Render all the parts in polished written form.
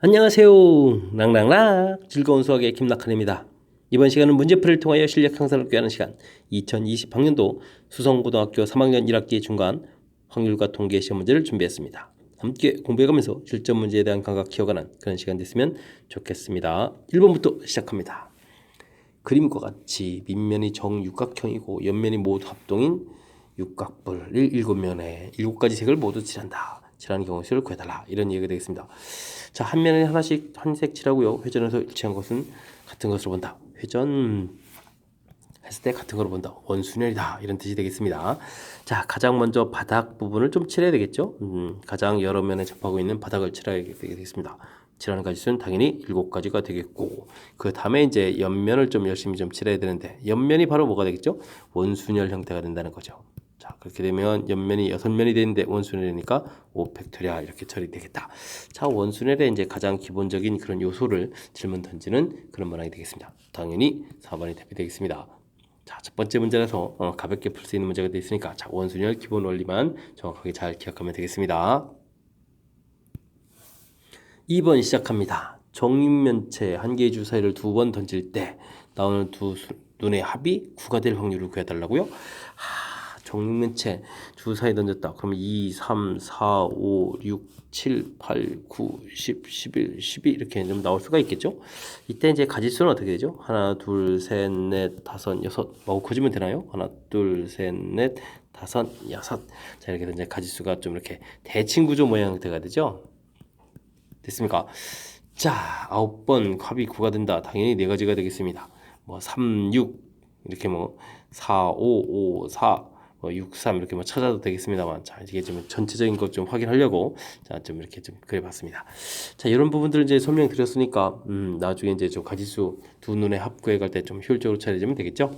안녕하세요. 랑랑랑 즐거운 수학의 김낙한입니다. 이번 시간은 문제풀이를 통하여 실력 향상을 꾀하는 시간 2020학년도 수성고등학교 3학년 1학기 중간 확률과 통계 시험 문제를 준비했습니다. 함께 공부해가면서 실전 문제에 대한 감각 키워가는 그런 시간 됐으면 좋겠습니다. 1번부터 시작합니다. 그림과 같이 밑면이 정육각형이고 옆면이 모두 합동인 육각뿔을 7면에 7가지 색을 모두 칠한다. 칠하는 경우 수를 구해달라. 이런 얘기가 되겠습니다. 자, 한 면에 하나씩 한 색 칠하고요. 회전해서 일치한 것은 같은 것으로 본다. 회전 했을 때 같은 걸로 본다. 원순열이다. 이런 뜻이 되겠습니다. 자, 가장 먼저 바닥 부분을 좀 칠해야 되겠죠. 가장 여러 면에 접하고 있는 바닥을 칠해야 되겠습니다. 칠하는 가지수는 당연히 7가지가 되겠고, 그 다음에 이제 옆면을 좀 열심히 좀 칠해야 되는데, 옆면이 바로 뭐가 되겠죠? 원순열 형태가 된다는 거죠. 자, 그렇게 되면 옆면이 6면이 되는데 원순열이니까 5팩토리얼 이렇게 처리되겠다. 자, 원순열의 이제 가장 기본적인 그런 요소를 질문 던지는 그런 문항이 되겠습니다. 당연히 4번이 대표되겠습니다. 자, 첫 번째 문제라서 가볍게 풀 수 있는 문제가 되어 있으니까 자, 원순열 기본 원리만 정확하게 잘 기억하면 되겠습니다. 2번 시작합니다. 정육면체 한 개의 주 사이를 2번 던질 때 나오는 두 눈의 합이 9가 될 확률을 구해달라고요? 정육면체 주 사이 던졌다. 그러면 2, 3, 4, 5, 6, 7, 8, 9, 10, 11, 12 이렇게 좀 나올 수가 있겠죠. 이때 이제 가지수는 어떻게 되죠? 하나, 둘, 셋, 넷, 다섯, 여섯. 커지면 되나요? 하나, 둘, 셋, 넷, 다섯, 여섯. 자, 이렇게 이제 가지수가 좀 이렇게 대칭 구조 모양 형태가 되죠. 됐습니까? 자, 9번 합이 9가 된다. 당연히 4가지가 되겠습니다. 3, 6 이렇게 4, 5, 5, 4 6, 3 이렇게 찾아도 되겠습니다만, 자, 이게 좀 전체적인 것 좀 확인하려고 자, 좀 이렇게 좀 그려봤습니다. 자, 이런 부분들을 이제 설명드렸으니까 나중에 이제 좀 가지수 두 눈의 합 구해갈 때 좀 효율적으로 처리되면 되겠죠.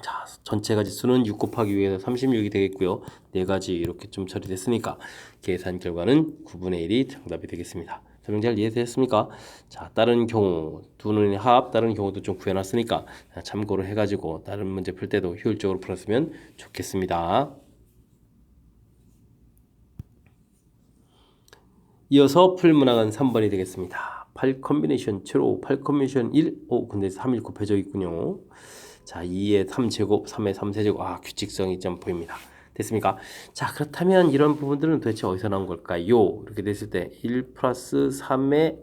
자, 전체 가지수는 6 곱하기 6에서 36이 되겠고요. 4가지 이렇게 좀 처리됐으니까 계산 결과는 9분의 1이 정답이 되겠습니다. 설명 잘 이해되셨습니까? 자, 다른 경우 두 눈의 합 다른 경우도 좀 구해놨으니까 참고를 해가지고 다른 문제 풀 때도 효율적으로 풀었으면 좋겠습니다. 이어서 풀 문항은 3번이 되겠습니다. 8 컨비네이션 7, 8 컨비네이션 1, 근데 3이 곱해져 있군요. 자, 2의 3제곱, 3의 3세제곱. 규칙성이 좀 보입니다. 됐습니까? 자, 그렇다면 이런 부분들은 도대체 어디서 나온 걸까요? 이렇게 됐을 때 1 플러스 3의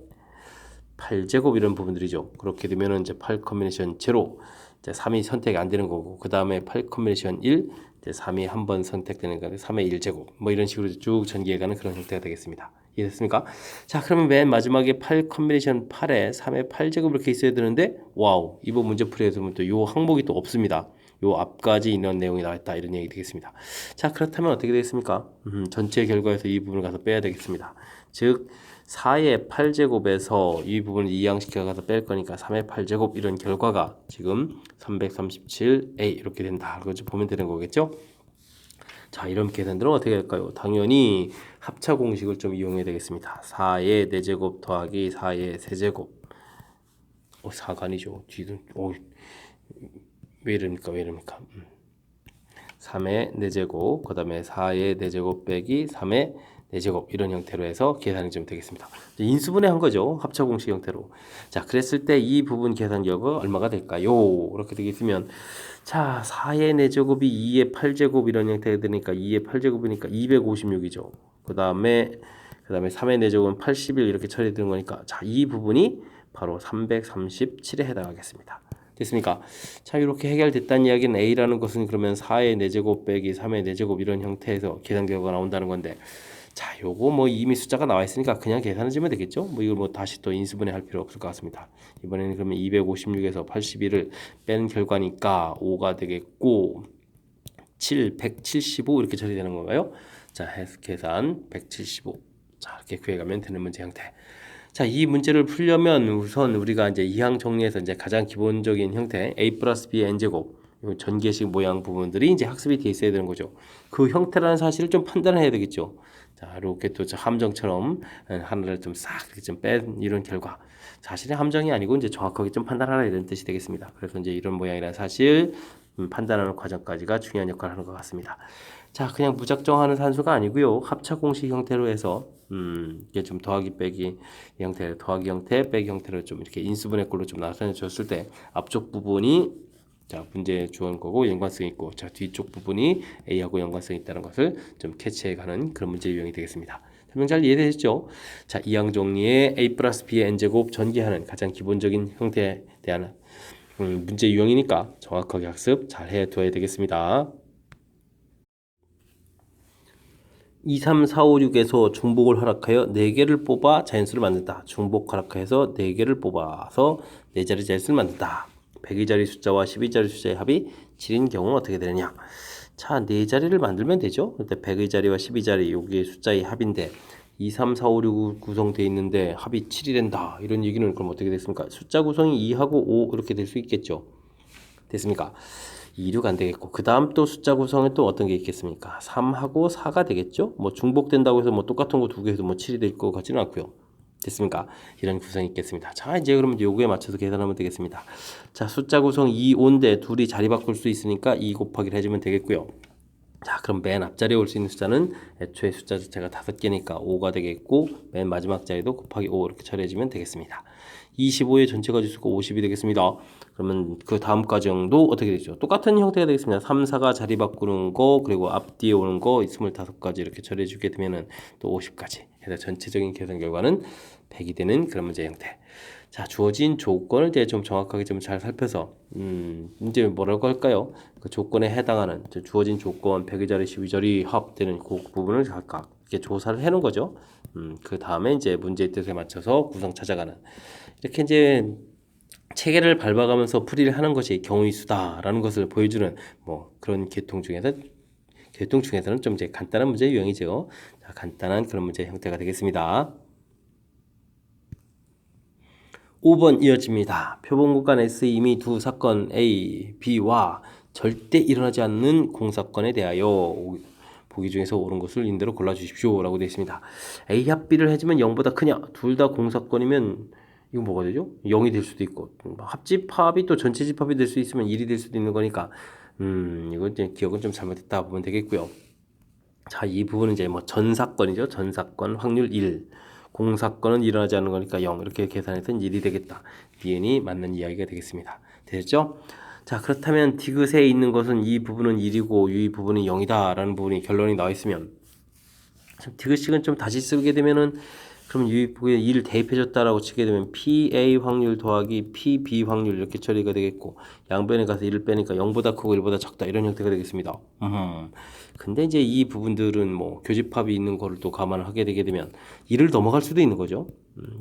8제곱 이런 부분들이죠. 그렇게 되면은 이제 8 컨비네이션 제로, 이제 3이 선택이 안 되는 거고, 그 다음에 8 컨비네이션 1, 이제 3이 한 번 선택되는 거데 3의 1제곱, 이런 식으로 쭉 전개해가는 그런 형태가 되겠습니다. 이해됐습니까? 자, 그러면 맨 마지막에 8 컨비네이션 8에 3의 8제곱 이렇게 있어야 되는데, 와우, 이번 문제 풀이에서 보면 또 요 항목이 또 없습니다. 요 앞까지 이런 내용이 나왔다 이런 얘기 되겠습니다. 자, 그렇다면 어떻게 되겠습니까? 전체 결과에서 이 부분을 가서 빼야 되겠습니다. 즉 4의 8제곱에서 이 부분을 이항시켜 가서 뺄 거니까 3의 8제곱 이런 결과가 지금 337A 이렇게 된다. 그거 보면 되는 거겠죠? 자, 이런 계산들은 어떻게 할까요? 당연히 합차 공식을 좀 이용해야 되겠습니다. 4의 4제곱 더하기 4의 세제곱. 4가 아니죠. 뒤도 왜 이럽니까? 3의 4제곱, 그 다음에 4의 4제곱 빼기 3의 4제곱 이런 형태로 해서 계산이 좀 되겠습니다. 인수분해 한 거죠. 합차 공식 형태로. 자, 그랬을 때 이 부분 계산 결과가 얼마가 될까요? 이렇게 되겠으면 자, 4의 4제곱이 2의 8제곱 이런 형태가 되니까 2의 8제곱이니까 256이죠. 그 다음에 3의 4제곱은 81 이렇게 처리되는 거니까 자, 이 부분이 바로 337에 해당하겠습니다. 됐습니까? 자, 이렇게 해결됐다는 이야기는 A라는 것은 그러면 4의 4제곱 빼기 3의 4제곱 이런 형태에서 계산 결과가 나온다는 건데, 자, 요거 이미 숫자가 나와 있으니까 그냥 계산해주면 되겠죠? 이걸 다시 또 인수분해 할 필요 없을 것 같습니다. 이번에는 그러면 256에서 81을 뺀 결과니까 5가 되겠고 7, 175 이렇게 처리되는 건가요? 자, 해서 계산 175. 자, 이렇게 구해가면 되는 문제 형태. 자, 이 문제를 풀려면 우선 우리가 이제 이항 정리해서 이제 가장 기본적인 형태 A 플러스 B의 n제곱 전개식 모양 부분들이 이제 학습이 돼 있어야 되는 거죠. 그 형태라는 사실을 좀 판단을 해야 되겠죠. 자, 이렇게 또 함정처럼 하나를 좀 싹 좀 뺀 이런 결과. 사실은 함정이 아니고 이제 정확하게 좀 판단하라 이런 뜻이 되겠습니다. 그래서 이제 이런 모양이라는 사실 판단하는 과정까지가 중요한 역할을 하는 것 같습니다. 자, 그냥 무작정하는 산수가 아니고요. 합차 공식 형태로 해서 이게 좀 더하기 빼기 형태, 더하기 형태, 빼기 형태로 좀 이렇게 인수분해꼴로 좀 나타내 줬을 때 앞쪽 부분이 자, 문제에 주어진 거고 연관성이 있고 자, 뒤쪽 부분이 A하고 연관성이 있다는 것을 좀 캐치해가는 그런 문제 유형이 되겠습니다. 설명 잘 이해되셨죠? 자, 이항 정리의 A 플러스 B의 n제곱 전개하는 가장 기본적인 형태에 대한 문제 유형이니까 정확하게 학습 잘 해둬야 되겠습니다. 2, 3, 4, 5, 6에서 중복을 허락하여 4개를 뽑아 자연수를 만든다. 중복 허락해서 4개를 뽑아서 4자리 자연수를 만든다. 102자리 숫자와 12자리 숫자의 합이 7인 경우는 어떻게 되느냐. 자, 4자리를 만들면 되죠. 근데 102자리와 12자리 여기에 숫자의 합인데 2, 3, 4, 5, 6 구성되어 있는데 합이 7이 된다. 이런 얘기는 그럼 어떻게 됐습니까? 숫자 구성이 2하고 5 이렇게 될 수 있겠죠. 됐습니까? 2, 6 안 되겠고 그 다음 또 숫자 구성에 또 어떤 게 있겠습니까? 3하고 4가 되겠죠? 뭐 중복된다고 해서 뭐 똑같은 거 두 개 해서 뭐 7이 될 것 같지는 않고요. 됐습니까? 이런 구성이 있겠습니다. 자, 이제 그러면 요거에 맞춰서 계산하면 되겠습니다. 자, 숫자 구성 2, 5인데 둘이 자리 바꿀 수 있으니까 2 곱하기를 해주면 되겠고요. 자, 그럼 맨 앞자리에 올 수 있는 숫자는 애초에 숫자 자체가 5개니까 5가 되겠고 맨 마지막 자리도 곱하기 5 이렇게 처리해주면 되겠습니다. 25의 전체 가지수가 50이 되겠습니다. 그러면 그 다음 과정도 어떻게 되죠? 똑같은 형태가 되겠습니다. 3, 4가 자리 바꾸는 거 그리고 앞뒤에 오는 거 25가지 이렇게 처리해주게 되면은 또 50까지 해서 전체적인 계산 결과는 100이 되는 그런 문제 형태. 자, 주어진 조건을 이제 좀 정확하게 좀 잘 살펴서 이제 뭐라고 할까요? 그 조건에 해당하는 주어진 조건 100자리 12자리 합되는 그 부분을 각각 이렇게 조사를 해 놓은 거죠. 그 다음에 이제 문제의 뜻에 맞춰서 구성 찾아가는 이렇게 이제 체계를 밟아가면서 풀이를 하는 것이 경우의 수다라는 것을 보여주는 뭐 그런 계통 중에서는 좀 이제 간단한 문제 유형이죠. 자, 간단한 그런 문제 형태가 되겠습니다. 5번 이어집니다. 표본구간 S에 이미 두 사건 A, B와 절대 일어나지 않는 공사건에 대하여 보기 중에서 옳은 것을 인대로 골라주십시오 라고 되어 있습니다. A 합 B를 해주면 0보다 크냐? 둘 다 공사건이면 이거 뭐가 되죠? 0이 될 수도 있고 합집합이 또 전체 집합이 될 수 있으면 1이 될 수도 있는 거니까 이거 이제 기억은 좀 잘못했다 보면 되겠고요. 자, 이 부분은 이제 뭐 전사건이죠. 전사건 확률 1. 공사건은 일어나지 않는 거니까 0 이렇게 계산해서 1이 되겠다. DN이 맞는 이야기가 되겠습니다. 되셨죠? 자, 그렇다면 디귿에 있는 것은 이 부분은 1이고 이 부분은 0이다 라는 부분이 결론이 나와 있으면 디귿식은 좀 다시 쓰게 되면은 그럼 유의폭에 2를 대입해줬다라고 치게 되면 PA 확률 더하기 PB 확률 이렇게 처리가 되겠고 양변에 가서 1을 빼니까 0보다 크고 1보다 작다 이런 형태가 되겠습니다. 근데 이제 이 부분들은 뭐 교집합이 있는 거를 또 감안을 하게 되게 되면 1을 넘어갈 수도 있는 거죠.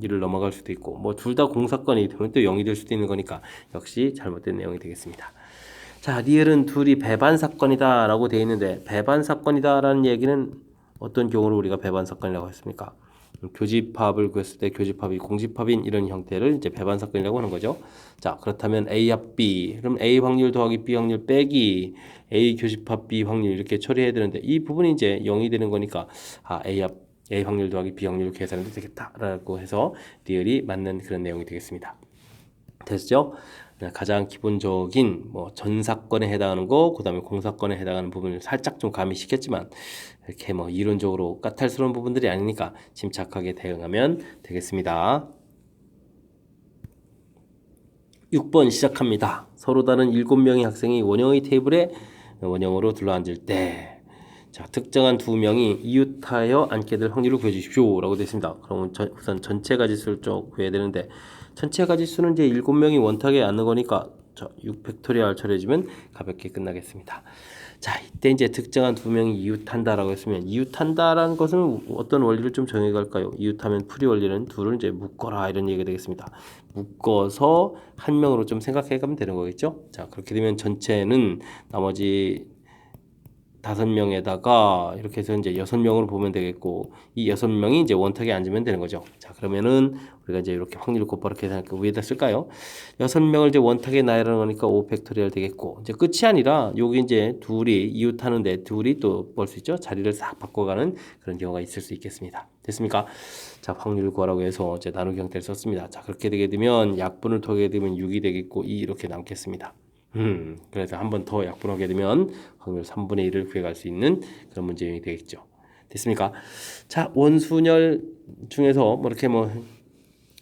1을 넘어갈 수도 있고 뭐 둘 다 공사건이 되면 또 0이 될 수도 있는 거니까 역시 잘못된 내용이 되겠습니다. 자, 리을은 둘이 배반 사건이다 라고 되어 있는데 배반 사건이다 라는 얘기는 어떤 경우로 우리가 배반 사건이라고 했습니까? 교집합을 구했을 때 교집합이 공집합인 이런 형태를 이제 배반 사건이라고 하는 거죠. 자, 그렇다면 A 합 B, 그럼 A 확률 더하기 B 확률 빼기 A 교집합 B 확률 이렇게 처리해야 되는데 이 부분이 이제 0이 되는 거니까 A 확률 더하기 B 확률 계산해도 되겠다라고 해서 리을이 맞는 그런 내용이 되겠습니다. 됐죠? 가장 기본적인 뭐 전사건에 해당하는 거, 그다음에 공사건에 해당하는 부분을 살짝 좀 가미시켰지만 이렇게 뭐 이론적으로 까탈스러운 부분들이 아니니까 침착하게 대응하면 되겠습니다. 6번 시작합니다. 서로 다른 7명의 학생이 원형의 테이블에 원형으로 둘러앉을 때 자, 특정한 2명이 이웃하여 앉게 될 확률을 구해주십시오 라고 되어 있습니다. 그러면 우선 전체 가지수를 좀 구해야 되는데 전체 가지수는 이제 7명이 원탁에 앉는 거니까 6팩토리얼 처리해주면 가볍게 끝나겠습니다. 자, 이때 이제 특정한 2명이 이웃한다라고 했으면 이웃한다라는 것은 어떤 원리를 좀 정해갈까요? 이웃하면 풀이 원리는 둘을 이제 묶어라 이런 얘기가 되겠습니다. 묶어서 한 명으로 좀 생각해가면 되는 거겠죠? 자, 그렇게 되면 전체는 나머지 5명에다가 이렇게 해서 이제 6명으로 보면 되겠고 이 6명이 이제 원탁에 앉으면 되는 거죠. 자, 그러면은 우리가 이제 이렇게 확률을 곧바로 계산할까 위에다 쓸까요? 6명을 이제 원탁에 놔라는 거니까 5팩토리얼 되겠고 이제 끝이 아니라 여기 이제 둘이 이웃하는데 둘이 또 볼 수 있죠. 자리를 싹 바꿔가는 그런 경우가 있을 수 있겠습니다. 됐습니까? 자, 확률 구하라고 해서 이제 나누기 형태를 썼습니다. 자, 그렇게 되게 되면 약분을 더하게 되면 6이 되겠고 2 이렇게 남겠습니다. 그래서 한 번 더 약분하게 되면 확률 3분의 1을 구해갈 수 있는 그런 문제형이 되겠죠. 됐습니까? 자, 원순열 중에서 뭐 이렇게 뭐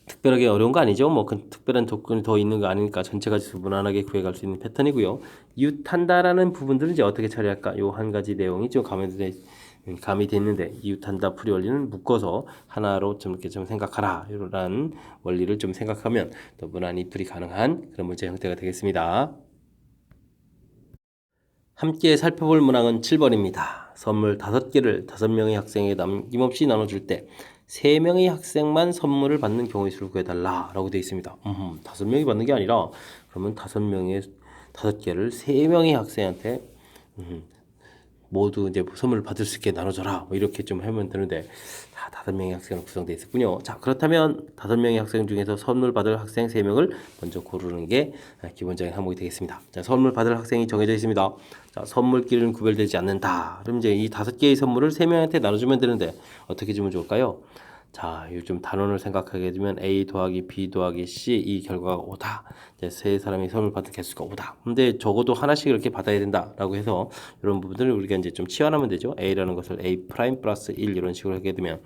특별하게 어려운 거 아니죠? 뭐 그 특별한 조건이 더 있는 거 아니니까 전체 가지수 무난하게 구해갈 수 있는 패턴이고요. 이웃한다라는 부분들은 이제 어떻게 처리할까? 요 한 가지 내용이 좀 감이 됐는데 이웃한다 풀이 원리는 묶어서 하나로 좀 이렇게 좀 생각하라 이런 원리를 좀 생각하면 또 무난히 풀이 가능한 그런 문제 형태가 되겠습니다. 함께 살펴볼 문항은 7번입니다. 선물 5개를 5명의 학생에게 남김없이 나눠줄 때 3명의 학생만 선물을 받는 경우의 수를 구해달라 라고 되어 있습니다. 5명이 받는 게 아니라 그러면 5개를 3명의 학생한테 모두 이제 선물을 받을 수 있게 나눠줘라 뭐 이렇게 좀 하면 되는데 다 5명의 학생으로 구성되어 있었군요. 자, 그렇다면 5명의 학생 중에서 선물 받을 학생 3명을 먼저 고르는 게 기본적인 항목이 되겠습니다. 자, 선물 받을 학생이 정해져 있습니다. 자, 선물끼리는 구별되지 않는다. 그럼 이제 이 5개의 선물을 3명한테 나눠주면 되는데 어떻게 주면 좋을까요? 자, 요즘 단원을 생각하게 되면 A 더하기 B 더하기 C 이 결과가 5다. 이제 세 사람이 선물 받은 개수가 5다. 근데 적어도 하나씩 이렇게 받아야 된다라고 해서 이런 부분들을 우리가 이제 좀 치환하면 되죠. A라는 것을 A 프라임 플러스 1 이런 식으로 하게 되면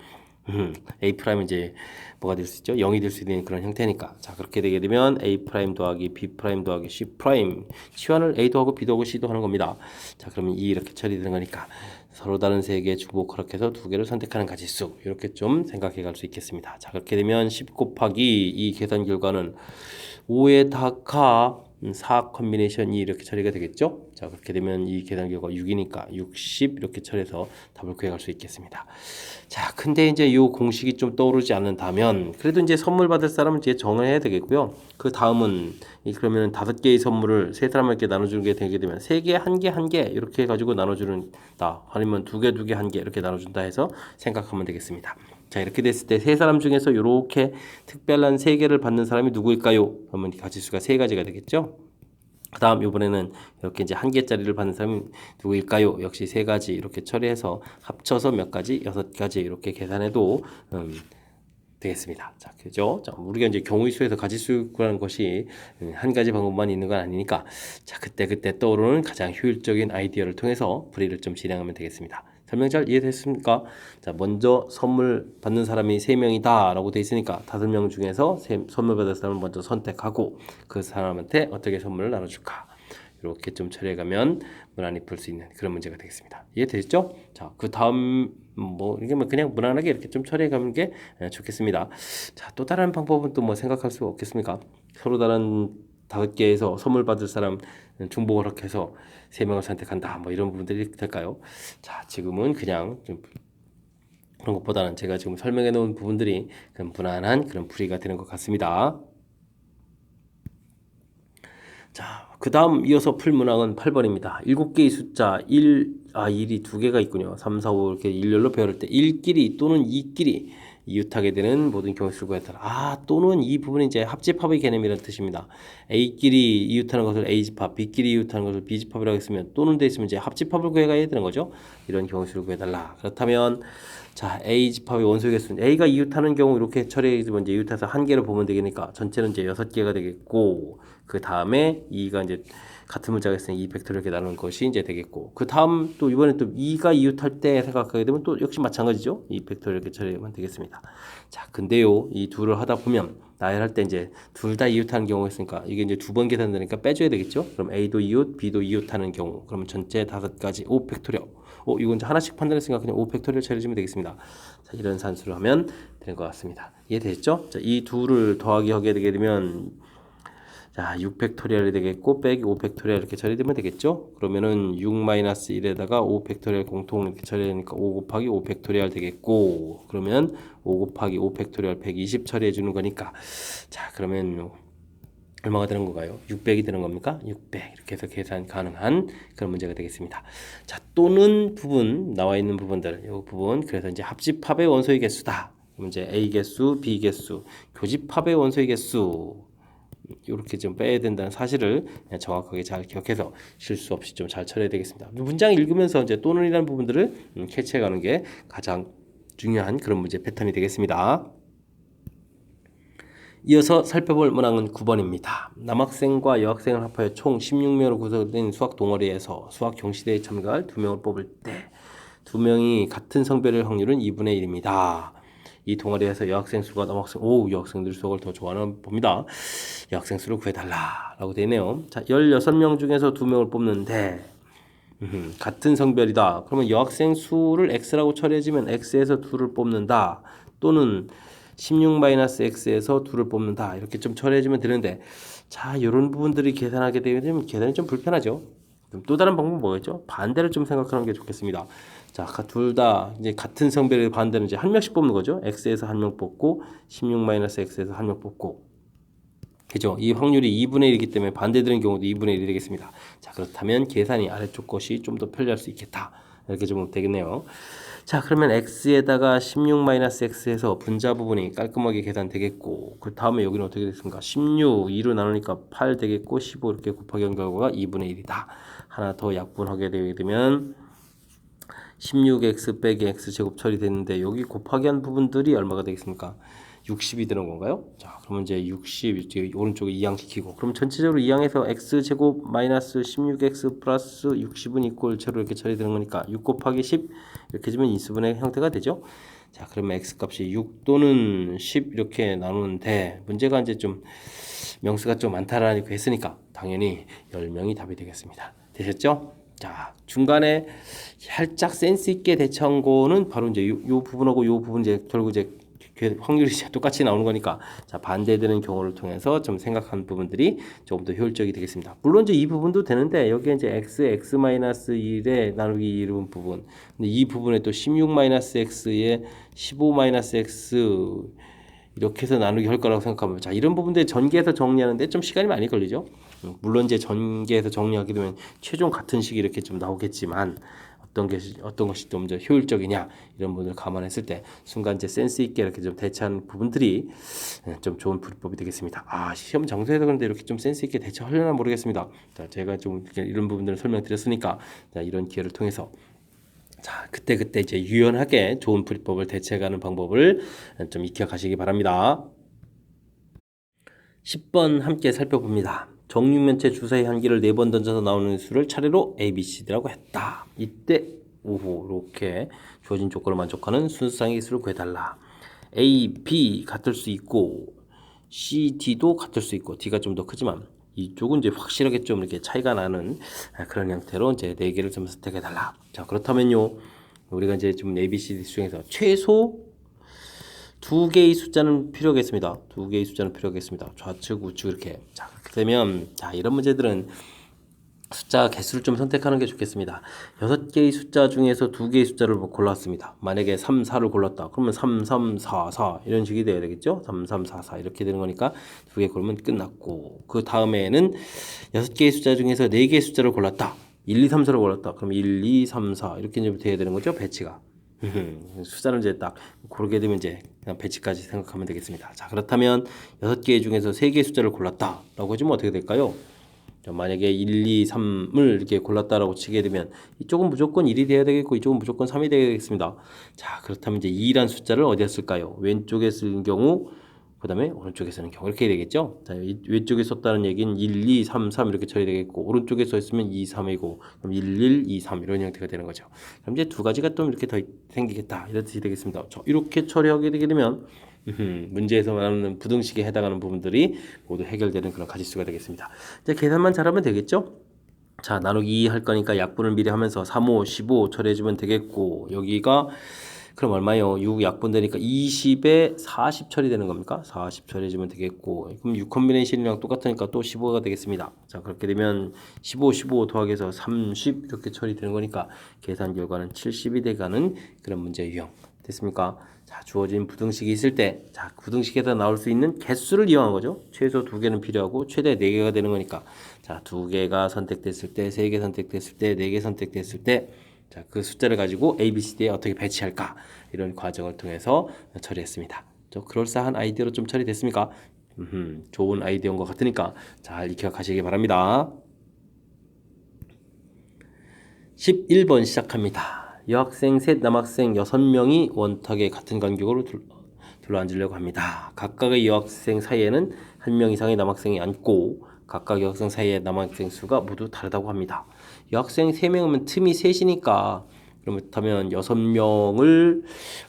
A 프라임은 이제 뭐가 될 수 있죠? 0이 될 수 있는 그런 형태니까. 자, 그렇게 되게 되면 A 프라임 더하기 B 프라임 더하기 C 프라임 치환을 A도 하고 B도 하고 C도 하는 겁니다. 자, 그러면 이렇게 처리되는 거니까 서로 다른 세 개의 주복 허락해서 2개를 선택하는 가지수 이렇게 좀 생각해 갈 수 있겠습니다. 자, 그렇게 되면 10 곱하기 이 계산 결과는 5의 다카 4 컨비네이션이 이렇게 처리가 되겠죠. 자, 그렇게 되면 이 계산 결과 6이니까 60 이렇게 처리해서 답을 구해갈 수 있겠습니다. 자, 근데 이제 이 공식이 좀 떠오르지 않는다면 그래도 이제 선물 받을 사람은 이제 정해야 되겠고요. 그 다음은 그러면 5개의 선물을 세 사람에게 나눠주는 게 되게 되면 3개, 1개, 1개 이렇게 해가지고 나눠주는다. 아니면 2개, 2개, 1개 이렇게 나눠준다 해서 생각하면 되겠습니다. 자, 이렇게 됐을 때 세 사람 중에서 이렇게 특별한 3개를 받는 사람이 누구일까요? 그러면 가지수가 3가지가 되겠죠. 그 다음 이번에는 이렇게 이제 1개짜리를 받는 사람이 누구일까요? 역시 3가지 이렇게 처리해서 합쳐서 몇 가지? 6가지 이렇게 계산해도 되겠습니다. 자, 그죠? 자, 우리가 이제 경우의 수에서 가지수 구하는 것이 한 가지 방법만 있는 건 아니니까 자, 그때 떠오르는 가장 효율적인 아이디어를 통해서 풀이를 좀 진행하면 되겠습니다. 설명 잘 이해됐습니까? 자, 먼저 선물 받는 사람이 3명이다 라고 돼 있으니까 5명 중에서 선물 받을 사람을 먼저 선택하고 그 사람한테 어떻게 선물을 나눠줄까? 이렇게 좀 처리해가면 무난히 풀 수 있는 그런 문제가 되겠습니다. 이해되셨죠? 자, 그 다음 뭐 이게 뭐 그냥 무난하게 이렇게 좀 처리해가는 게 좋겠습니다. 자, 또 다른 방법은 또 뭐 생각할 수 없겠습니까? 서로 다른 5개에서 선물 받을 사람 중복을 허락해서 3명을 선택한다. 뭐 이런 부분들이 될까요? 자, 지금은 그냥 좀 그런 것보다는 제가 지금 설명해 놓은 부분들이 그런 무난한 그런 풀이가 되는 것 같습니다. 자, 그 다음 이어서 풀 문항은 8번입니다. 7개의 숫자 1이 2개가 있군요. 3, 4, 5 이렇게 일렬로 배열할 때 1끼리 또는 2끼리 이웃하게 되는 모든 경우의 수를 구했다. 또는 이 부분이 이제 합집합의 개념이라는 뜻입니다. A끼리 이웃하는 것을 A집합, B끼리 이웃하는 것을 B집합이라고 했으면 또는 돼 있으면 이제 합집합을 구해가야 되는 거죠. 이런 경우의 수를 구해달라. 그렇다면 자, A집합의 원소의 개수는 A가 이웃하는 경우 이렇게 처리해주면 이제 이웃해서 1개를 보면 되니까 전체는 이제 6개가 되겠고 그 다음에 2가 이제 같은 문자가 있으니 2팩토리얼 이렇게 나누는 것이 이제 되겠고 그 다음 또 이번에 또 2가 이웃할 때 생각하게 되면 또 역시 마찬가지죠. 2팩토리얼 이렇게 처리하면 되겠습니다. 자, 근데요 이 둘을 하다 보면 나열할 때 이제 둘 다 이웃하는 경우가 있으니까 이게 이제 2번 계산되니까 빼줘야 되겠죠. 그럼 A도 이웃, B도 이웃하는 경우 그러면 전체 5가지 5팩토리얼 이건 이제 하나씩 판단했으니까 그냥 5팩토리얼 처리해주면 되겠습니다. 자, 이런 산수를 하면 되는 것 같습니다. 이해되셨죠? 자, 이 둘을 더하기 하게 되게 되면 자, 6팩토리얼이 되겠고 빼기 5팩토리얼 이렇게 처리되면 되겠죠? 그러면은 6-1에다가 5팩토리얼 공통 이렇게 처리하니까 5 곱하기 5팩토리얼 되겠고 그러면 5 곱하기 5팩토리얼 120 처리해 주는 거니까 자, 그러면 얼마가 되는 건가요? 600이 되는 겁니까? 600 이렇게 해서 계산 가능한 그런 문제가 되겠습니다. 자, 또는 부분 나와 있는 부분들 이 부분 그래서 이제 합집합의 원소의 개수다. 그럼 이제 A 개수, B 개수, 교집합의 원소의 개수 이렇게 좀 빼야 된다는 사실을 정확하게 잘 기억해서 실수 없이 좀 잘 처리해야 되겠습니다. 문장 읽으면서 이제 또는이라는 부분들을 캐치해가는 게 가장 중요한 그런 문제 패턴이 되겠습니다. 이어서 살펴볼 문항은 9번입니다. 남학생과 여학생을 합하여 총 16명으로 구성된 수학 동아리에서 수학 경시대에 참가할 2명을 뽑을 때 2명이 같은 성별일 확률은 2분의 1입니다. 이 동아리에서 여학생 수가 여학생들이 수학을 더 좋아하는 봅니다. 여학생 수를 구해달라 라고 되어 있네요. 자, 16명 중에서 2명을 뽑는데 같은 성별이다. 그러면 여학생 수를 x라고 처리해주면 x에서 2를 뽑는다. 또는 16-x에서 2를 뽑는다. 이렇게 좀 처리해주면 되는데, 자, 이런 부분들이 계산하게 되면 계산이 좀 불편하죠. 그럼 또 다른 방법은 뭐겠죠? 반대를 좀 생각하는 게 좋겠습니다. 자, 둘 다 이제 같은 성별의 반대는 이제 한 명씩 뽑는 거죠. x에서 한 명 뽑고 16-x에서 한 명 뽑고. 그죠? 이 확률이 2분의 1이기 때문에 반대되는 경우도 2분의 1이 되겠습니다. 자, 그렇다면 계산이 아래쪽 것이 좀 더 편리할 수 있겠다. 이렇게 좀 되겠네요. 자, 그러면 x에다가 16-x에서 분자 부분이 깔끔하게 계산되겠고, 그 다음에 여기는 어떻게 됐습니까? 16, 2로 나누니까 8 되겠고, 15 이렇게 곱하기 한 결과가 2분의 1이다. 하나 더 약분하게 되면 16x 빼기 x제곱 처리됐는데 여기 곱하기 한 부분들이 얼마가 되겠습니까? 60이 되는 건가요? 자, 그러면 이제 60 오른쪽에 이항시키고, 그럼 전체적으로 이항해서 x제곱 마이너스 16x 플러스 60은 이꼴 제로 이렇게 처리되는 거니까 6 곱하기 10 이렇게 주면 인수분해 형태가 되죠. 자, 그러면 x값이 6 또는 10 이렇게 나누는데 문제가 이제 좀 명수가 좀 많다라고 했으니까 당연히 10명이 답이 되겠습니다. 되셨죠? 자, 중간에 살짝 센스 있게 대처한 거는 바로 이제 요 부분하고 요 부분 이제 결국 이제 확률이 똑같이 나오는 거니까, 자, 반대되는 경우를 통해서 좀 생각한 부분들이 조금 더 효율적이 되겠습니다. 물론 이제 이 부분도 되는데 여기에 이제 x-1에 나누기 이런 부분, 근데 이 부분에 또 16-x에 15-x 이렇게 해서 나누기 할 거라고 생각하면, 자, 이런 부분들 전개해서 정리하는데 좀 시간이 많이 걸리죠. 물론 이제 전개해서 정리하게 되면 최종 같은 식이 이렇게 좀 나오겠지만 어떤 것이 좀 더 효율적이냐 이런 부분을 감안했을 때 순간 이제 센스 있게 이렇게 좀 대처하는 부분들이 좀 좋은 풀이법이 되겠습니다. 아, 시험 장소에서 그런데 이렇게 좀 센스 있게 대처하려나 모르겠습니다. 자, 제가 좀 이런 부분들을 설명드렸으니까, 자, 이런 기회를 통해서 자, 그때 이제 유연하게 좋은 풀이법을 대체해가는 방법을 좀 익혀가시기 바랍니다. 10번 함께 살펴봅니다. 정육면체 주사위 한 개를 4번 던져서 나오는 수를 차례로 A, B, C, D라고 했다. 이때 이렇게 주어진 조건을 만족하는 순수상의 수를 구해달라. A, B 같을 수 있고 C, D도 같을 수 있고 D가 좀 더 크지만 이쪽은 이제 확실하게 좀 이렇게 차이가 나는 그런 형태로 이제 4개를 좀 선택해달라. 자, 그렇다면요, 우리가 이제 좀 A, B, C, D 중에서 최소 2개의 숫자는 필요하겠습니다. 2개의 숫자는 필요하겠습니다. 좌측, 우측 이렇게. 자, 그렇게 되면, 자, 이런 문제들은 숫자 개수를 좀 선택하는 게 좋겠습니다. 6개의 숫자 중에서 2개의 숫자를 골랐습니다. 만약에 3, 4를 골랐다. 그러면 3, 3, 4, 4 이런 식이 돼야 되겠죠? 3, 3, 4, 4 이렇게 되는 거니까 2개 고르면 끝났고, 그 다음에는 6개의 숫자 중에서 4개의 숫자를 골랐다. 1, 2, 3, 4를 골랐다. 그럼 1, 2, 3, 4 이렇게 이제 돼야 되는 거죠? 배치가. 숫자를 이제 딱 고르게 되면 이제 그냥 배치까지 생각하면 되겠습니다. 자, 그렇다면 6개 중에서 3개의 숫자를 골랐다라고 해주면 어떻게 될까요? 자, 만약에 1, 2, 3을 이렇게 골랐다라고 치게 되면 이쪽은 무조건 1이 돼야 되겠고 이쪽은 무조건 3이 되겠습니다. 자, 그렇다면 이제 2란 숫자를 어디에 쓸까요? 왼쪽에 쓰는 경우, 그 다음에 오른쪽에 쓰는 경우 이렇게 되겠죠. 자, 왼쪽에 썼다는 얘기는 1, 2, 3, 3 이렇게 처리되겠고, 오른쪽에 써 있으면 2, 3이고, 그럼 1, 1, 2, 3 이런 형태가 되는 거죠. 그럼 이제 두 가지가 또 이렇게 더 생기겠다 이런 뜻이 되겠습니다. 자, 이렇게 처리하게 되게 되면 문제에서 말하는 부등식에 해당하는 부분들이 모두 해결되는 그런 가지수가 되겠습니다. 이제 계산만 잘하면 되겠죠. 자, 나누기 할 거니까 약분을 미리 하면서 3, 5, 15 처리해주면 되겠고, 여기가 그럼 얼마요? 6 약분되니까 20에 40 처리되는 겁니까? 40 처리해주면 되겠고, 그럼 6 컴비네이션이랑 똑같으니까 또 15가 되겠습니다. 자, 그렇게 되면 15, 15 더하기해서 30 이렇게 처리되는 거니까 계산 결과는 70이 돼가는 그런 문제 유형 됐습니까? 자, 주어진 부등식이 있을 때, 자, 부등식에서 나올 수 있는 개수를 이용한 거죠. 최소 2개는 필요하고 최대 4개가 되는 거니까, 자, 2개가 선택됐을 때, 3개 선택됐을 때, 4개 선택됐을 때, 자, 그 숫자를 가지고 A, B, C, D에 어떻게 배치할까? 이런 과정을 통해서 처리했습니다. 좀 그럴싸한 아이디어로 좀 처리됐습니까? 좋은 아이디어인 것 같으니까 잘 익혀가시기 바랍니다. 11번 시작합니다. 여학생 셋, 남학생 6명이 원탁에 같은 간격으로 둘러앉으려고 합니다. 각각의 여학생 사이에는 한 명 이상의 남학생이 앉고 각각 여학생 사이의 남학생 수가 모두 다르다고 합니다. 여학생 3명이면 틈이 셋이니까 그렇다면 6명을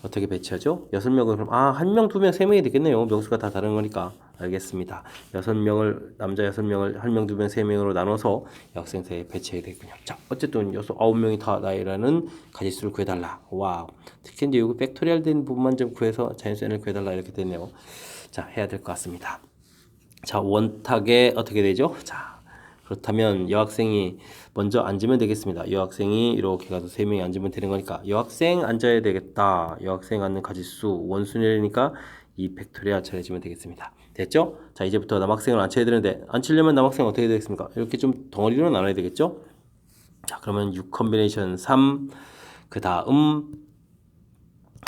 어떻게 배치하죠? 6명을 그럼 1명, 2명, 3명이 되겠네요. 명수가 다 다른 거니까. 알겠습니다. 6명을 남자 6명을 1명, 2명, 3명으로 나눠서 여학생 사이에 배치해야 되겠군요. 자, 어쨌든 9명이 다 나이라는 가지수를 구해달라. 와우. 특히 이제 여기 팩토리얼 된 부분만 좀 구해서 자연수 n을 구해달라 이렇게 되네요. 자, 해야 될 것 같습니다. 자, 원탁에 어떻게 되죠? 자, 그렇다면 여학생이 먼저 앉으면 되겠습니다. 여학생이 이렇게 가서 3명이 앉으면 되는 거니까 여학생 앉아야 되겠다. 여학생 앉는 가지수 원순위니까 2 팩토리얼 처리해주면 되겠습니다. 됐죠? 자, 이제부터 남학생을 앉혀야 되는데 앉히려면 남학생 어떻게 되겠습니까? 이렇게 좀 덩어리로 나눠야 되겠죠? 자, 그러면 6 컨비네이션 3, 그 다음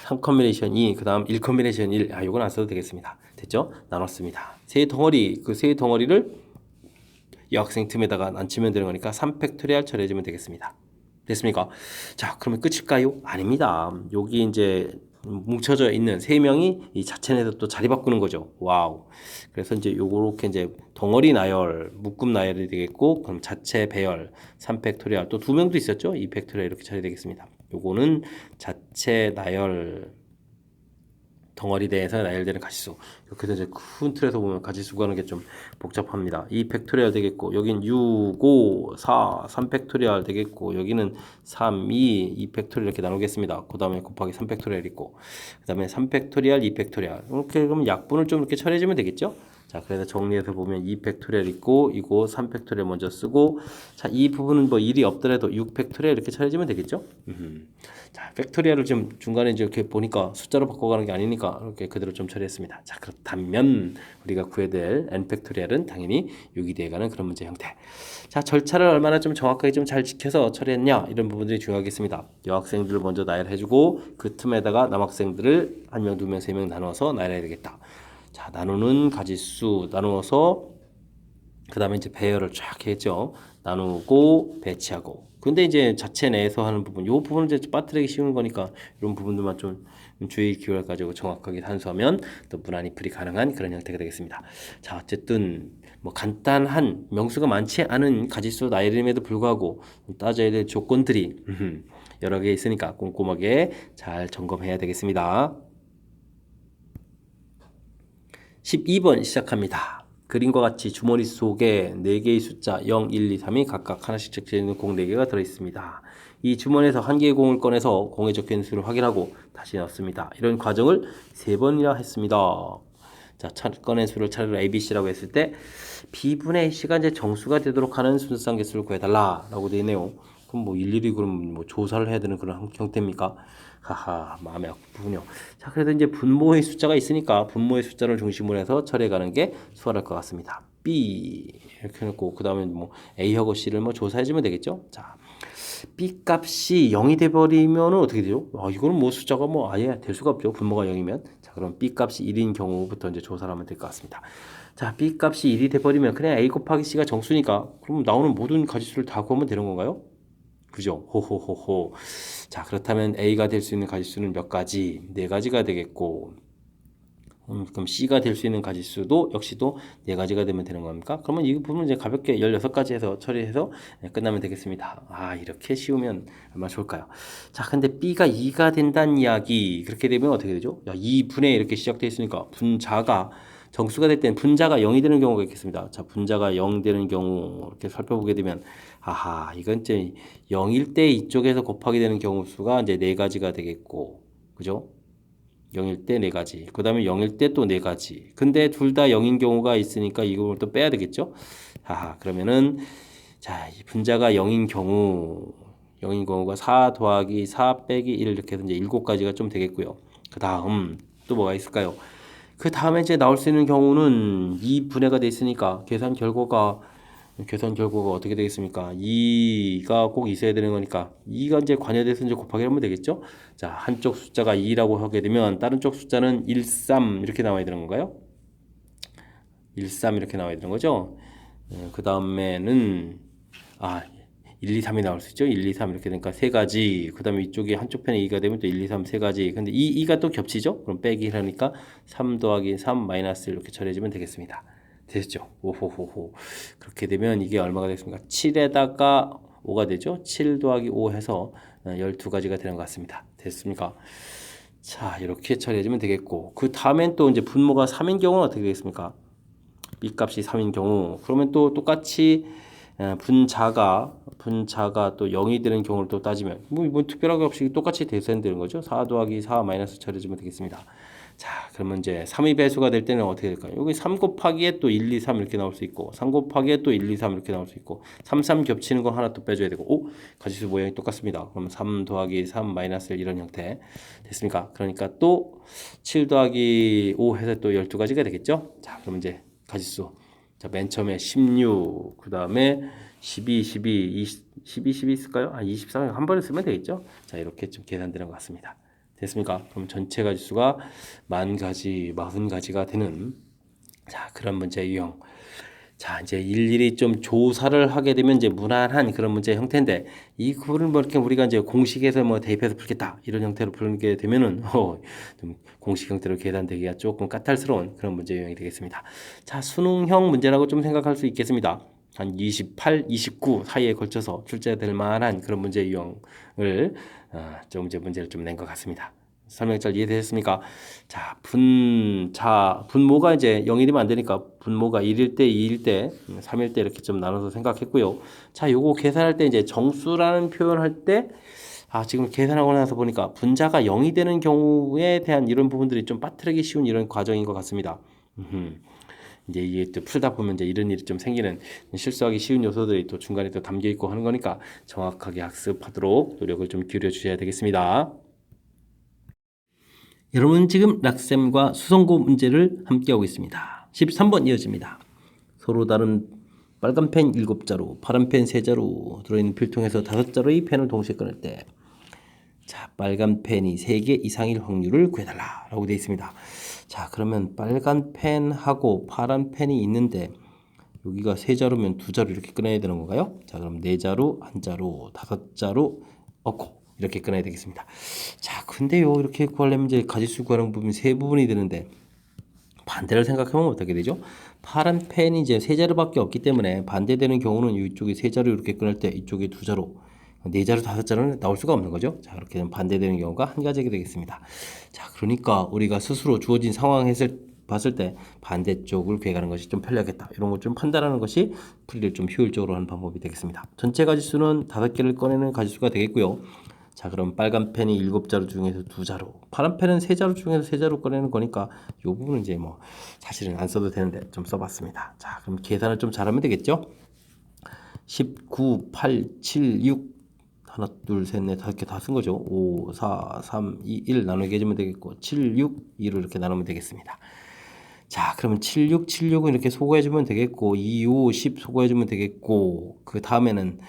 3 컨비네이션 2, 그 다음 1 컨비네이션 1. 요건 안 써도 되겠습니다. 됐죠? 나눴습니다. 세 덩어리, 그 세 덩어리를 여학생 틈에다가 앉히면 되는 거니까 3팩토리얼 처리해주면 되겠습니다. 됐습니까? 자, 그러면 끝일까요? 아닙니다. 여기 이제 뭉쳐져 있는 3명이 이 자체 내에서 또 자리 바꾸는 거죠. 와우. 그래서 이제 요렇게 이제 덩어리 나열, 묶음 나열이 되겠고, 그럼 자체 배열, 3팩토리얼, 또 2명도 있었죠? 2팩토리얼 이렇게 처리되겠습니다. 요거는 자체 나열, 덩어리 내에서 나열되는 가지수. 이렇게 이제 큰 틀에서 보면 가지수 구하는 게 좀 복잡합니다. 2 팩토리얼 되겠고 여긴 6, 5, 4, 3 팩토리얼 되겠고 여기는 3, 2 팩토리얼 이렇게 나누겠습니다. 그 다음에 곱하기 3 팩토리얼 있고 그 다음에 3 팩토리얼, 2 팩토리얼 이렇게 그러면 약분을 좀 이렇게 처리해주면 되겠죠. 자, 그래서 정리해서 보면 2 팩토리얼 있고 이거 3 팩토리얼 먼저 쓰고 자, 이 부분은 뭐 일이 없더라도 6 팩토리얼 이렇게 처리해주면 되겠죠. 자, 팩토리얼을 좀 중간에 이렇게 보니까 숫자로 바꿔가는 게 아니니까 이렇게 그대로 좀 처리했습니다. 자, 그렇다면 우리가 구해야 될 n 팩토리얼은 당연히 6이 돼가는 그런 문제 형태. 자, 절차를 얼마나 좀 정확하게 좀 잘 지켜서 처리했냐 이런 부분들이 중요하겠습니다. 여학생들을 먼저 나열해주고 그 틈에다가 남학생들을 1명, 2명, 3명 나눠서 나열해야 되겠다. 자, 나누는 가지수 나누어서 그 다음에 이제 배열을 쫙 했죠. 나누고 배치하고. 근데 이제 자체 내에서 하는 부분, 이 부분은 이제 빠뜨리기 쉬운 거니까 이런 부분들만 좀 주의 기울여 가지고 정확하게 산수하면 또 무난히 풀이 가능한 그런 형태가 되겠습니다. 자, 어쨌든 뭐 간단한 명수가 많지 않은 가지수 나열임에도 불구하고 따져야 될 조건들이 여러 개 있으니까 꼼꼼하게 잘 점검해야 되겠습니다. 12번 시작합니다. 그림과 같이 주머니 속에 4개의 숫자 0, 1, 2, 3이 각각 하나씩 적혀 있는 공 4개가 들어있습니다. 이 주머니에서 한 개의 공을 꺼내서 공에 적혀 있는 수를 확인하고 다시 넣습니다. 이런 과정을 3번이나 했습니다. 자, 꺼낸 수를 차례로 ABC라고 했을 때 B분의 C가 이제 정수가 되도록 하는 순수한 개수를 구해달라 라고 되어 있네요. 그럼 뭐 일일이 그럼 뭐 조사를 해야 되는 그런 형태입니까? 하하, 마음이 아프군요. 자, 그래도 이제 분모의 숫자가 있으니까 분모의 숫자를 중심으로 해서 처리해가는 게 수월할 것 같습니다. B 이렇게 해놓고 그 다음에 뭐 A하고 C를 뭐 조사해주면 되겠죠. 자, B 값이 0이 돼버리면 어떻게 되죠? 이거는 뭐 숫자가 뭐 아예 될 수가 없죠. 분모가 0이면. 자, 그럼 B 값이 1인 경우부터 이제 조사를 하면 될 것 같습니다. 자, B 값이 1이 돼버리면 그냥 A 곱하기 C가 정수니까 그럼 나오는 모든 가지수를 다 구하면 되는 건가요? 그죠? 호호호호. 자, 그렇다면 A가 될 수 있는 가지수는 몇 가지? 4가지가 되겠고 그럼 C가 될 수 있는 가지수도 역시도 4가지가 되면 되는 겁니까? 그러면 이 부분은 이제 가볍게 16가지 해서 처리해서 끝나면 되겠습니다. 이렇게 쉬우면 얼마나 좋을까요? 자, 근데 B가 2가 된다는 이야기 그렇게 되면 어떻게 되죠? 2분의 이렇게 시작되어 있으니까 분자가 정수가 될 때는 분자가 0이 되는 경우가 있겠습니다. 자, 분자가 0 되는 경우 이렇게 살펴보게 되면 이건 이제 0일 때 이쪽에서 곱하게 되는 경우 수가 이제 4가지가 되겠고 그죠? 0일 때 4가지. 그 다음에 0일 때 또 4가지. 근데 둘 다 0인 경우가 있으니까 이걸 또 빼야 되겠죠? 그러면은, 자, 이 분자가 0인 경우가 4 더하기 4 빼기 1 이렇게 해서 이제 7가지가 좀 되겠고요. 그 다음, 또 뭐가 있을까요? 그 다음에 이제 나올 수 있는 경우는 2분해가 돼 있으니까 계산 결과가 어떻게 되겠습니까? 2가 꼭 있어야 되는 거니까 2가 이제 관여돼서 이제 곱하기 하면 되겠죠? 자, 한쪽 숫자가 2라고 하게 되면 다른 쪽 숫자는 1, 3 이렇게 나와야 되는 건가요? 1, 3 이렇게 나와야 되는 거죠? 그 다음에는 1, 2, 3이 나올 수 있죠. 1, 2, 3 이렇게 되니까 세 가지. 그 다음에 이쪽에 한쪽 편에 2가 되면 또 1, 2, 3 세 가지. 근데 2가 또 겹치죠. 그럼 빼기 하니까 3 더하기 3 마이너스 이렇게 처리해주면 되겠습니다. 되셨죠? 오호호호. 그렇게 되면 이게 얼마가 되겠습니까? 7에다가 5가 되죠. 7 더하기 5 해서 12가지가 되는 것 같습니다. 됐습니까? 자, 이렇게 처리해주면 되겠고, 그 다음엔 또 이제 분모가 3인 경우는 어떻게 되겠습니까? B 값이 3인 경우, 그러면 또 똑같이 분자가 또 0이 되는 경우를 또 따지면 뭐 특별하게 없이 똑같이 대수되는 거죠. 4 더하기 4 마이너스 처리해주면 되겠습니다. 자, 그러면 이제 3의 배수가 될 때는 어떻게 될까요? 여기 3 곱하기에 또 1, 2, 3 이렇게 나올 수 있고, 3 곱하기에 또 1, 2, 3 이렇게 나올 수 있고, 3, 3 겹치는 거 하나 또 빼줘야 되고, 오, 가지수 모양이 똑같습니다. 그럼 3 더하기 3 마이너스 1 이런 형태 됐습니까? 그러니까 또 7 더하기 5 해서 또 12가지가 되겠죠? 자, 그럼 이제 가지수. 자, 맨 처음에 16, 그 다음에 12, 12 있을까요? 24 한 번에 쓰면 되겠죠? 자, 이렇게 좀 계산되는 것 같습니다. 됐습니까? 그럼 전체 가지수가 10,000가지, 40가지가 되는, 자, 그런 문제 유형. 자, 이제 일일이 좀 조사를 하게 되면 이제 무난한 그런 문제 형태인데, 이 그거를 뭐 이렇게 우리가 이제 공식에서 뭐 대입해서 풀겠다 이런 형태로 풀게 되면은 좀 공식 형태로 계산되기가 조금 까탈스러운 그런 문제 유형이 되겠습니다. 자, 수능형 문제라고 좀 생각할 수 있겠습니다. 한 28, 29 사이에 걸쳐서 출제될 만한 그런 문제 유형을 좀 이제 문제를 좀 낸 것 같습니다. 설명 잘 이해되셨습니까? 자, 분모가 이제 0이면 안 되니까 분모가 1일 때, 2일 때, 3일 때 이렇게 좀 나눠서 생각했고요. 자, 요거 계산할 때 이제 정수라는 표현할 때, 지금 계산하고 나서 보니까 분자가 0이 되는 경우에 대한 이런 부분들이 좀 빠뜨리기 쉬운 이런 과정인 것 같습니다. 이제 이게 또 풀다 보면 이제 이런 일이 좀 생기는 실수하기 쉬운 요소들이 또 중간에 또 담겨 있고 하는 거니까 정확하게 학습하도록 노력을 좀 기울여 주셔야 되겠습니다. 여러분 지금 락쌤과 수성고 문제를 함께하고 있습니다. 13번 이어집니다. 서로 다른 빨간 펜 7자루, 파란 펜 3자루 들어있는 필통에서 5자루의 펜을 동시에 꺼낼 때, 자, 빨간 펜이 3개 이상일 확률을 구해달라 라고 되어 있습니다. 자, 그러면 빨간 펜하고 파란 펜이 있는데 여기가 3자루면 2자루 이렇게 꺼내야 되는 건가요? 자, 그럼 4자루, 1자루, 5자루 얻고 이렇게 꺼내야 되겠습니다. 자, 근데요, 이렇게 구하려면 이제 가지수 구하는 부분이 세 부분이 되는데, 반대를 생각해보면 어떻게 되죠? 파란 펜이 이제 3자루밖에 없기 때문에 반대되는 경우는 이쪽에 3자루 이렇게 끊을 때 이쪽에 2자루, 4자루, 5자루는 나올 수가 없는 거죠. 자, 이렇게 되면 반대되는 경우가 한 가지가 되겠습니다. 자, 그러니까 우리가 스스로 주어진 상황에서 봤을 때 반대쪽을 구해가는 것이 좀 편리하겠다. 이런 걸 좀 판단하는 것이 풀이를 좀 효율적으로 하는 방법이 되겠습니다. 전체 가지수는 5개를 꺼내는 가지수가 되겠고요. 자, 그럼 빨간 펜이 7자루 중에서 2자루, 파란 펜은 3자루 중에서 3자루 꺼내는 거니까 이 부분은 이제 뭐 사실은 안 써도 되는데 좀 써봤습니다. 자, 그럼 계산을 좀 잘하면 되겠죠? 19, 8, 7, 6 하나, 둘, 셋, 넷, 5개 다 쓴 거죠. 5, 4, 3, 2, 1 나누게 해주면 되겠고 7, 6, 2로 이렇게 나누면 되겠습니다. 자, 그러면 7, 6, 7, 6은 이렇게 소거해주면 되겠고 2, 5, 10 소거해주면 되겠고 그 다음에는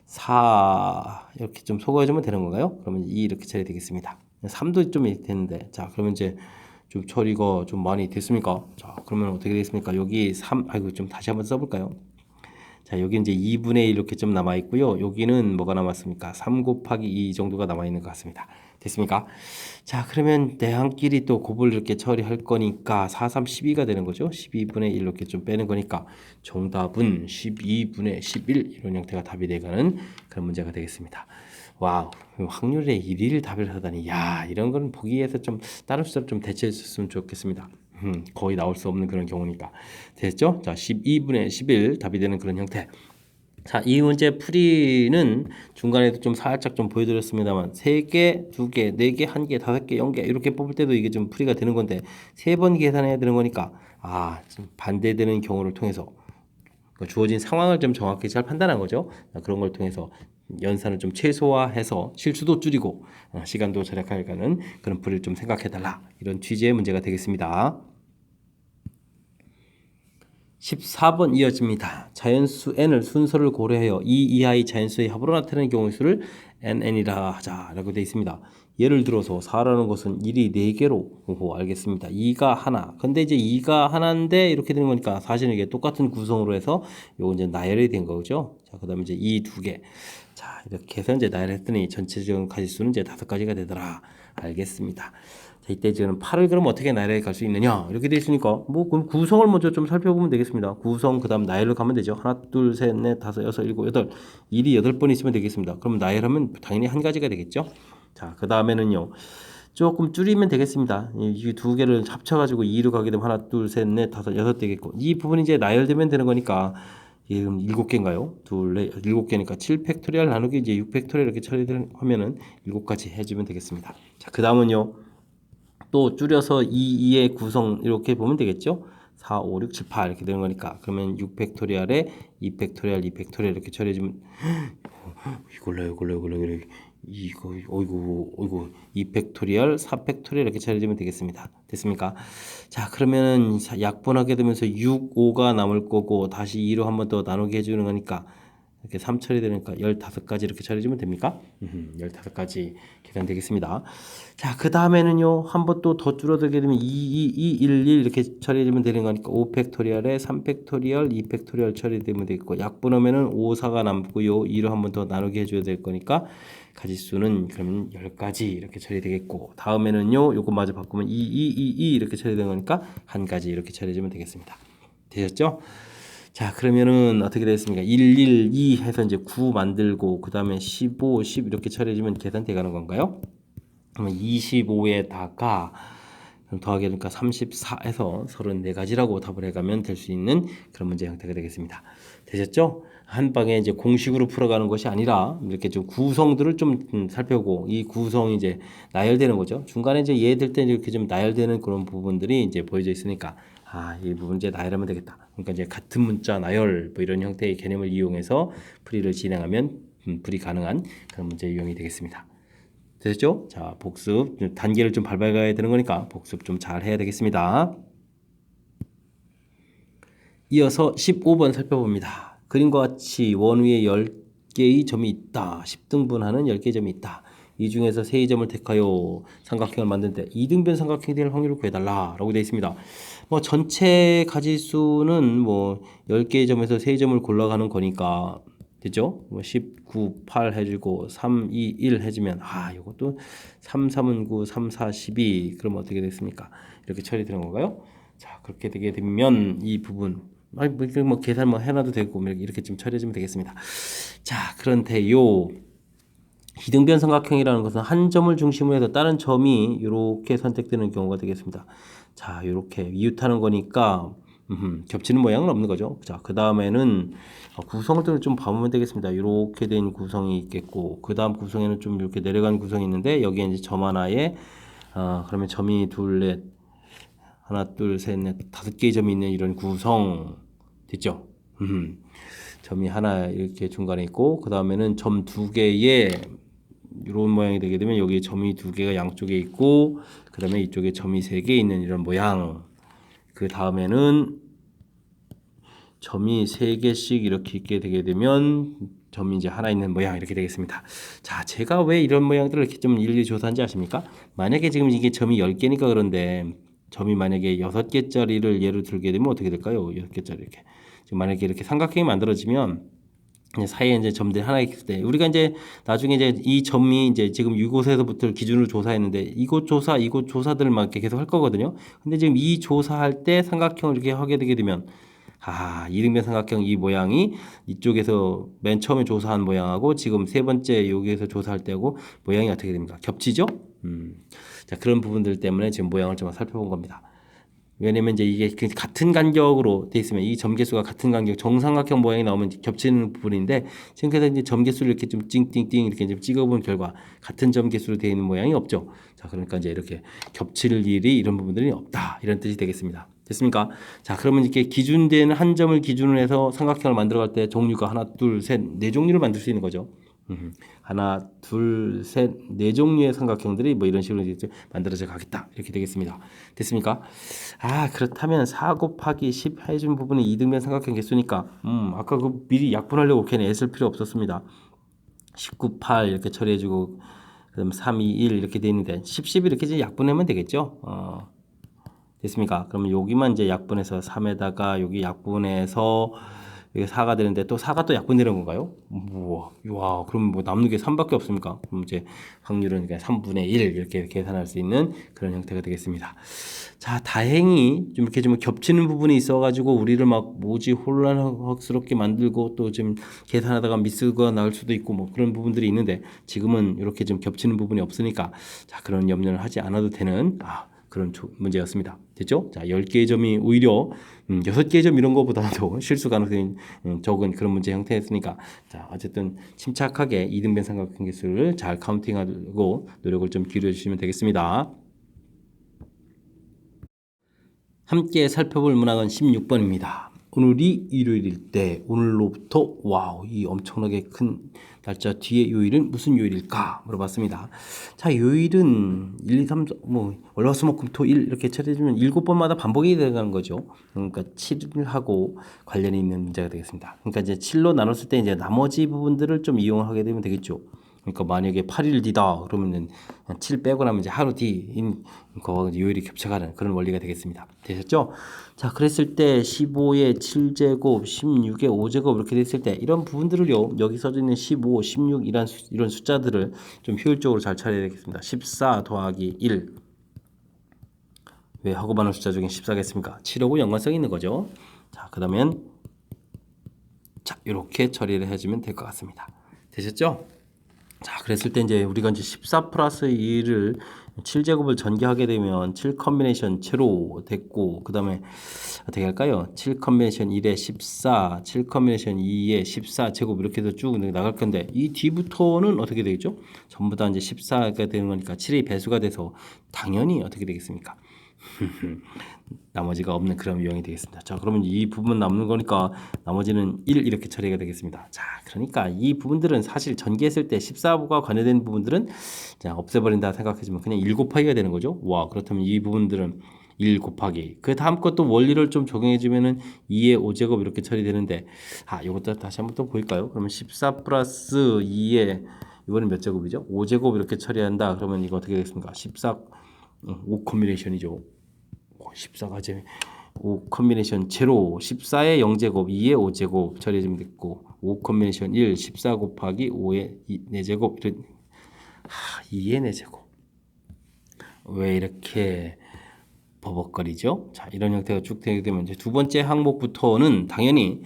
4 이렇게 좀 소거해주면 되는 건가요? 그러면 2 이렇게 처리 되겠습니다. 3도 좀 되는데, 자, 그러면 이제 좀 처리가 좀 많이 됐습니까? 자, 그러면 어떻게 되겠습니까? 여기 3, 아이고, 좀 다시 한번 써볼까요? 자, 여기 이제 2분의 1 이렇게 좀 남아 있고요. 여기는 뭐가 남았습니까? 3 곱하기 2 정도가 남아 있는 것 같습니다. 됐습니까? 자, 그러면 대항끼리 또 곱을 이렇게 처리할 거니까 4, 3, 12가 되는 거죠. 12분의 1 이렇게 좀 빼는 거니까 정답은 12분의 11 이런 형태가 답이 되가는 그런 문제가 되겠습니다. 와우, 확률의 1위를 답을 하다니, 야, 이런 거는 보기에서 좀 다른 숫자로 좀 대체해 줬으면 좋겠습니다. 거의 나올 수 없는 그런 경우니까. 됐죠? 자, 12분의 11 답이 되는 그런 형태. 자, 이 문제 풀이는 중간에도 좀 살짝 좀 보여드렸습니다만 3개, 2개, 4개, 1개, 5개, 0개 이렇게 뽑을 때도 이게 좀 풀이가 되는 건데 3번 계산해야 되는 거니까 좀 반대되는 경우를 통해서 주어진 상황을 좀 정확히 잘 판단한 거죠. 그런 걸 통해서 연산을 좀 최소화해서 실수도 줄이고 시간도 절약하는 그런 풀이를 좀 생각해달라, 이런 취지의 문제가 되겠습니다. 14번 이어집니다. 자연수 n을 순서를 고려하여 이 이하의 자연수의 합으로 나타내는 경우의 수를 nn이라 하자라고 되어 있습니다. 예를 들어서 4라는 것은 1이 4개로 오호 알겠습니다. 2가 하나. 근데 이제 2가 하나인데 이렇게 되는 거니까 사실은 이게 똑같은 구성으로 해서 요거 이제 나열이 된 거죠. 자, 그다음에 이제 2 2개. 자, 이렇게 해서 이제 나열했더니 전체적인 가지수는 이제 5가지가 되더라. 알겠습니다. 자, 이때 지금 8을 그럼 어떻게 나열해 갈 수 있느냐? 이렇게 돼 있으니까 뭐 그럼 구성을 먼저 좀 살펴보면 되겠습니다. 구성 그다음 나열을 가면 되죠. 하나, 둘, 셋, 넷, 다섯, 여섯, 일곱, 여덟. 1이 8번 있으면 되겠습니다. 그럼 나열하면 당연히 한 가지가 되겠죠. 자, 그 다음에는요. 조금 줄이면 되겠습니다. 이 두 개를 합쳐가지고 2로 가게 되면 하나, 둘, 셋, 넷, 다섯, 여섯 되겠고 이 부분이 이제 나열되면 되는 거니까 지금 7개인가요? 둘, 넷, 7개니까 7 팩토리얼 나누기 이제 6 팩토리얼 이렇게 처리하면은 7가지 해주면 되겠습니다. 자, 그 다음은요. 또 줄여서 2, 2의 구성 이렇게 보면 되겠죠? 4, 5, 6, 7, 8 이렇게 되는 거니까 그러면 6 팩토리얼에 2 팩토리얼, 2 팩토리얼 이렇게 처리해주면 이걸로 이거 어이구 2 팩토리얼 4 팩토리얼 이렇게 처리해주면 되겠습니다. 됐습니까? 자, 그러면 약분하게 되면서 6, 5가 남을 거고 다시 2로 한 번 더 나누게 해주는 거니까 이렇게 3 처리되니까 15가지 이렇게 처리해주면 됩니까? 15가지 계산되겠습니다. 자, 그 다음에는요 한 번 또 더 줄어들게 되면 2, 2, 1, 1 이렇게 처리해주면 되는 거니까 5 팩토리얼에 3 팩토리얼, 2 팩토리얼 처리되면 되겠고 약분하면은 5, 4가 남고요 2로 한 번 더 나누게 해줘야 될 거니까 가지수는 그러면 10가지 이렇게 처리되겠고 다음에는요 요거 마저 바꾸면 2, 2, 2, 2 이렇게 처리되는 거니까 한 가지 이렇게 처리해주면 되겠습니다. 되셨죠? 자, 그러면은 어떻게 되겠습니까? 1, 1, 2 해서 이제 9 만들고 그 다음에 15, 10 이렇게 처리해주면 계산돼 가는 건가요? 그러면 25에다가 더하게 되니까 34에서 34가지라고 답을 해가면 될 수 있는 그런 문제 형태가 되겠습니다. 되셨죠? 한 방에 이제 공식으로 풀어가는 것이 아니라 이렇게 좀 구성들을 좀 살펴보고 이 구성이 이제 나열되는 거죠. 중간에 이제 예될 때 이렇게 좀 나열되는 그런 부분들이 이제 보여져 있으니까 이 부분 이제 나열하면 되겠다. 그러니까 이제 같은 문자 나열 뭐 이런 형태의 개념을 이용해서 풀이를 진행하면 풀이 가능한 그런 문제 유형이 되겠습니다. 됐죠? 자, 복습 단계를 좀 밟아가야 되는 거니까 복습 좀 잘 해야 되겠습니다. 이어서 15번 살펴봅니다. 그림과 같이 원위에 10개의 점이 있다. 10등분하는 10개의 점이 있다. 이 중에서 세의 점을 택하여 삼각형을 만들 때 이등변 삼각형이 될 확률을 구해달라 라고 되어 있습니다. 뭐 전체 가지수는 뭐 10개의 점에서 세의 점을 골라가는 거니까 됐죠? 뭐 19, 8 해주고 3, 2, 1 해주면 이것도 3, 3은 9, 3, 4, 12 그러면 어떻게 됐습니까? 이렇게 처리되는 건가요? 자, 그렇게 되게 되면 이 부분 뭐 계산 뭐 해놔도 되고 이렇게 좀 처리해주면 되겠습니다. 자, 그런데요 이등변 삼각형이라는 것은 한 점을 중심으로 해서 다른 점이 이렇게 선택되는 경우가 되겠습니다. 자, 이렇게 이웃하는 거니까 겹치는 모양은 없는 거죠. 자, 그 다음에는 구성들을 좀 봐보면 되겠습니다. 이렇게 된 구성이 있겠고 그 다음 구성에는 좀 이렇게 내려간 구성이 있는데 여기에 이제 점 하나에 그러면 점이 둘, 넷 하나, 둘, 셋, 넷, 5개의 점이 있는 이런 구성 됐죠? 점이 하나 이렇게 중간에 있고 그 다음에는 점 2개의 이런 모양이 되게 되면 여기 점이 2개가 양쪽에 있고 그 다음에 이쪽에 점이 3개 있는 이런 모양 그 다음에는 점이 3개씩 이렇게 있게 되게 되면 점이 이제 하나 있는 모양 이렇게 되겠습니다. 자, 제가 왜 이런 모양들을 이렇게 좀 일일이 조사한지 아십니까? 만약에 지금 이게 점이 10개니까 그런데 점이 만약에 6개짜리를 예를 들게 되면 어떻게 될까요? 6개짜리 이렇게. 지금 만약에 이렇게 삼각형이 만들어지면 사이에 이제 점들이 하나 있을 때 우리가 이제 나중에 이제 이 점이 이제 지금 이곳에서부터 기준으로 조사했는데 이곳 조사들을 막 이렇게 계속 할 거거든요. 근데 지금 이 조사할 때 삼각형을 이렇게 하게 되게 되면 이등변 삼각형 이 모양이 이쪽에서 맨 처음에 조사한 모양하고 지금 세 번째 여기에서 조사할 때하고 모양이 어떻게 됩니까? 겹치죠? 자, 그런 부분들 때문에 지금 모양을 좀 살펴본 겁니다. 왜냐면 이제 이게 같은 간격으로 돼 있으면 이 점개수가 같은 간격 정삼각형 모양이 나오면 겹치는 부분인데 지금 그래서 이제 점개수를 이렇게 좀 띵띵띵 이렇게 좀 찍어본 결과 같은 점개수로 되어 있는 모양이 없죠. 자, 그러니까 이제 이렇게 겹칠 일이 이런 부분들이 없다 이런 뜻이 되겠습니다. 됐습니까? 자, 그러면 이렇게 기준되는 한 점을 기준으로 해서 삼각형을 만들어갈 때 종류가 하나, 둘, 셋, 네 종류를 만들 수 있는 거죠. 하나, 둘, 셋, 네 종류의 삼각형들이 뭐 이런 식으로 이제 만들어져 가겠다. 이렇게 되겠습니다. 됐습니까? 그렇다면 4 곱하기 10 해준 부분이 이등변 삼각형 개수니까, 아까 미리 약분하려고 괜히 애쓸 필요 없었습니다. 19, 8 이렇게 처리해주고, 그 그다음 3, 2, 1 이렇게 돼 있는데 10, 10 이렇게 이제 약분하면 되겠죠. 됐습니까? 그러면 여기만 이제 약분해서 3에다가 여기 약분해서 여기 4가 되는데 또 4가 또 약분되는 건가요? 우와, 와, 그럼 뭐 남는 게 3밖에 없습니까? 그럼 이제 확률은 그냥 3분의 1 이렇게 계산할 수 있는 그런 형태가 되겠습니다. 자, 다행히 좀 이렇게 좀 겹치는 부분이 있어가지고 우리를 막 뭐지 혼란스럽게 만들고 또 좀 계산하다가 미스가 나올 수도 있고 뭐 그런 부분들이 있는데 지금은 이렇게 좀 겹치는 부분이 없으니까 자, 그런 염려를 하지 않아도 되는 그런 문제였습니다. 됐죠? 자, 10개의 점이 오히려 6개의 점 이런 거보다도 실수 가능성이 적은 그런 문제 형태였으니까 자, 어쨌든 침착하게 이등변 삼각형계수를 잘 카운팅하고 노력을 좀 기울여 주시면 되겠습니다. 함께 살펴볼 문항은 16번입니다. 오늘이 일요일일 때 오늘로부터 와우 이 엄청나게 큰 날짜 뒤에 요일은 무슨 요일일까 물어봤습니다. 자, 요일은 1, 2, 3, 뭐 월화수목금토일 이렇게 처리해주면 7번마다 반복이 되는 거죠. 그러니까 7하고 관련이 있는 문제가 되겠습니다. 그러니까 이제 7로 나눴을 때 이제 나머지 부분들을 좀 이용하게 되면 되겠죠. 그러니까 만약에 8일 뒤다 그러면은 7 빼고 나면 이제 하루 뒤인 거와 요일이 겹쳐가는 그런 원리가 되겠습니다. 되셨죠? 자, 그랬을 때 15의 7제곱, 16의 5제곱 이렇게 됐을 때 이런 부분들을요. 여기 써져 있는 15, 16 이런 숫자들을 좀 효율적으로 잘 처리해야 되겠습니다. 14 더하기 1. 왜 하고 많은 숫자 중에 14겠습니까? 7하고 연관성이 있는 거죠. 자, 그러면 자, 이렇게 처리를 해주면 될 것 같습니다. 되셨죠? 자, 그랬을 때 이제 우리가 이제 14 플러스 2를 7제곱을 전개하게 되면 7 컨비네이션 제로 됐고 그 다음에 어떻게 할까요? 7 컨비네이션 1에 14, 7 컨비네이션 2에 14제곱 이렇게 해서 쭉 나갈 건데 이 뒤부터는 어떻게 되겠죠? 전부 다 이제 14가 되는 거니까 7이 배수가 돼서 당연히 어떻게 되겠습니까? 나머지가 없는 그런 유형이 되겠습니다. 자, 그러면 이 부분 남는 거니까 나머지는 1 이렇게 처리가 되겠습니다. 자, 그러니까 이 부분들은 사실 전개했을 때 14부가 관여된 부분들은 자, 없애버린다 생각해주면 그냥 1 곱하기가 되는 거죠. 와, 그렇다면 이 부분들은 1 곱하기 그 다음 것도 원리를 좀 적용해주면은 2의 5제곱 이렇게 처리되는데 이것도 다시 한번 또 보일까요? 그러면 14 플러스 2의 이거는 몇 제곱이죠? 5제곱 이렇게 처리한다. 그러면 이거 어떻게 되겠습니까? 14 5 컨비네이션이죠. 14가 제 5 컨비네이션 제로 14의 0제곱 2의 5제곱 처리해주면 됐고 5 컨비네이션 1 14 곱하기 5의 4제곱 이런 2의 4제곱 왜 이렇게 버벅거리죠? 자, 이런 형태가 쭉 되게 되면 이제 두 번째 항목부터는 당연히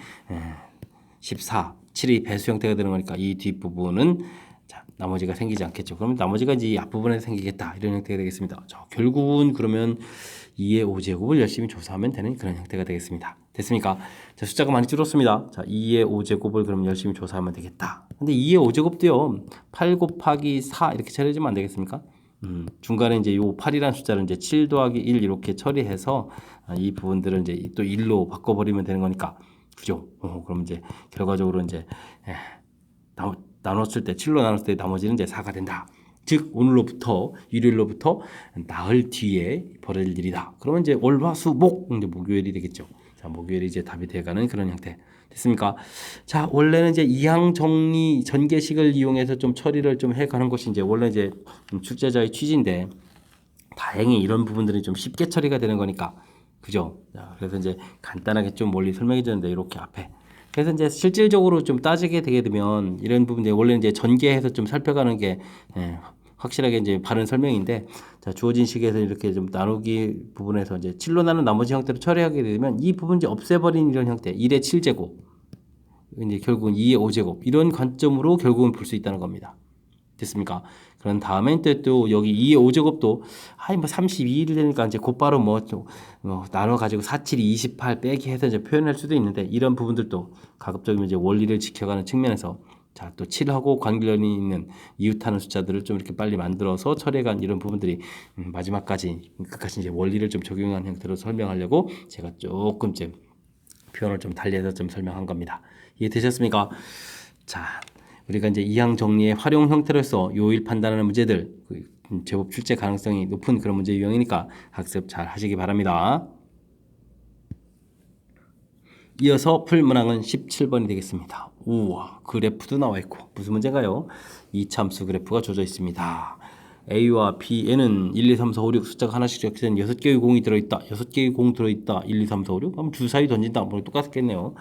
14 7이 배수 형태가 되는 거니까 이 뒷부분은 자, 나머지가 생기지 않겠죠. 그러면 나머지가 이제 앞부분에 생기겠다 이런 형태가 되겠습니다. 자, 결국은 그러면 2의 5제곱을 열심히 조사하면 되는 그런 형태가 되겠습니다. 됐습니까? 자, 숫자가 많이 줄었습니다. 자, 2의 5제곱을 그럼 열심히 조사하면 되겠다. 근데 2의 5제곱도요. 8 곱하기 4 이렇게 처리해주면 안 되겠습니까? 중간에 이제 요 8이라는 숫자를 이제 7 더하기 1 이렇게 처리해서 이 부분들을 이제 또 1로 바꿔버리면 되는 거니까 그죠? 그럼 이제 결과적으로 이제 나눴을 때 7로 나눴을 때 나머지는 이제 4가 된다. 즉 오늘로부터 일요일로부터 나흘 뒤에 벌어질 일이다. 그러면 이제 월화수목 이제 목요일이 되겠죠. 자, 목요일이 이제 답이 돼가는 그런 형태 됐습니까? 자, 원래는 이제 이항 정리 전개식을 이용해서 좀 처리를 좀 해가는 것이 이제 원래 이제 출제자의 취지인데 다행히 이런 부분들이 좀 쉽게 처리가 되는 거니까 그죠? 자, 그래서 이제 간단하게 좀 멀리 설명해 줬는데 이렇게 앞에 그래서 이제 실질적으로 좀 따지게 되게 되면 이런 부분들 원래 이제 전개해서 좀 살펴가는 게 확실하게 이제 바른 설명인데 자, 주어진 식에서 이렇게 좀 나누기 부분에서 이제 7로 나눈 나머지 형태로 처리하게 되면 이 부분 이제 없애버린 이런 형태 1의 7제곱 이제 결국은 2의 5제곱 이런 관점으로 결국은 볼 수 있다는 겁니다. 됐습니까? 그런 다음에 또 여기 2의 5제곱도 뭐 32일이 되니까 이제 곧바로 나눠 가지고 4, 7, 28 빼기 해서 이제 표현할 수도 있는데 이런 부분들도 가급적이면 이제 원리를 지켜가는 측면에서 자, 또 7하고 관련이 있는 이웃하는 숫자들을 좀 이렇게 빨리 만들어서 처리해간 이런 부분들이 마지막까지 끝까지 이제 원리를 좀 적용한 형태로 설명하려고 제가 조금 이제 표현을 좀 달리해서 좀 설명한 겁니다. 이해되셨습니까? 자, 우리가 이제 이항 정리의 활용 형태로서 요일 판단하는 문제들 제법 출제 가능성이 높은 그런 문제 유형이니까 학습 잘 하시기 바랍니다. 이어서 풀 문항은 17번이 되겠습니다. 우와, 그래프도 나와 있고 무슨 문제인가요? 이참수 그래프가 줘져 있습니다. A와 B에는 1, 2, 3, 4, 5, 6 숫자가 하나씩 적혀있는 6개의 공이 들어있다. 6개의 공 들어있다. 1, 2, 3, 4, 5, 6. 그럼 주사위 던진다. 뭐 똑같겠네요.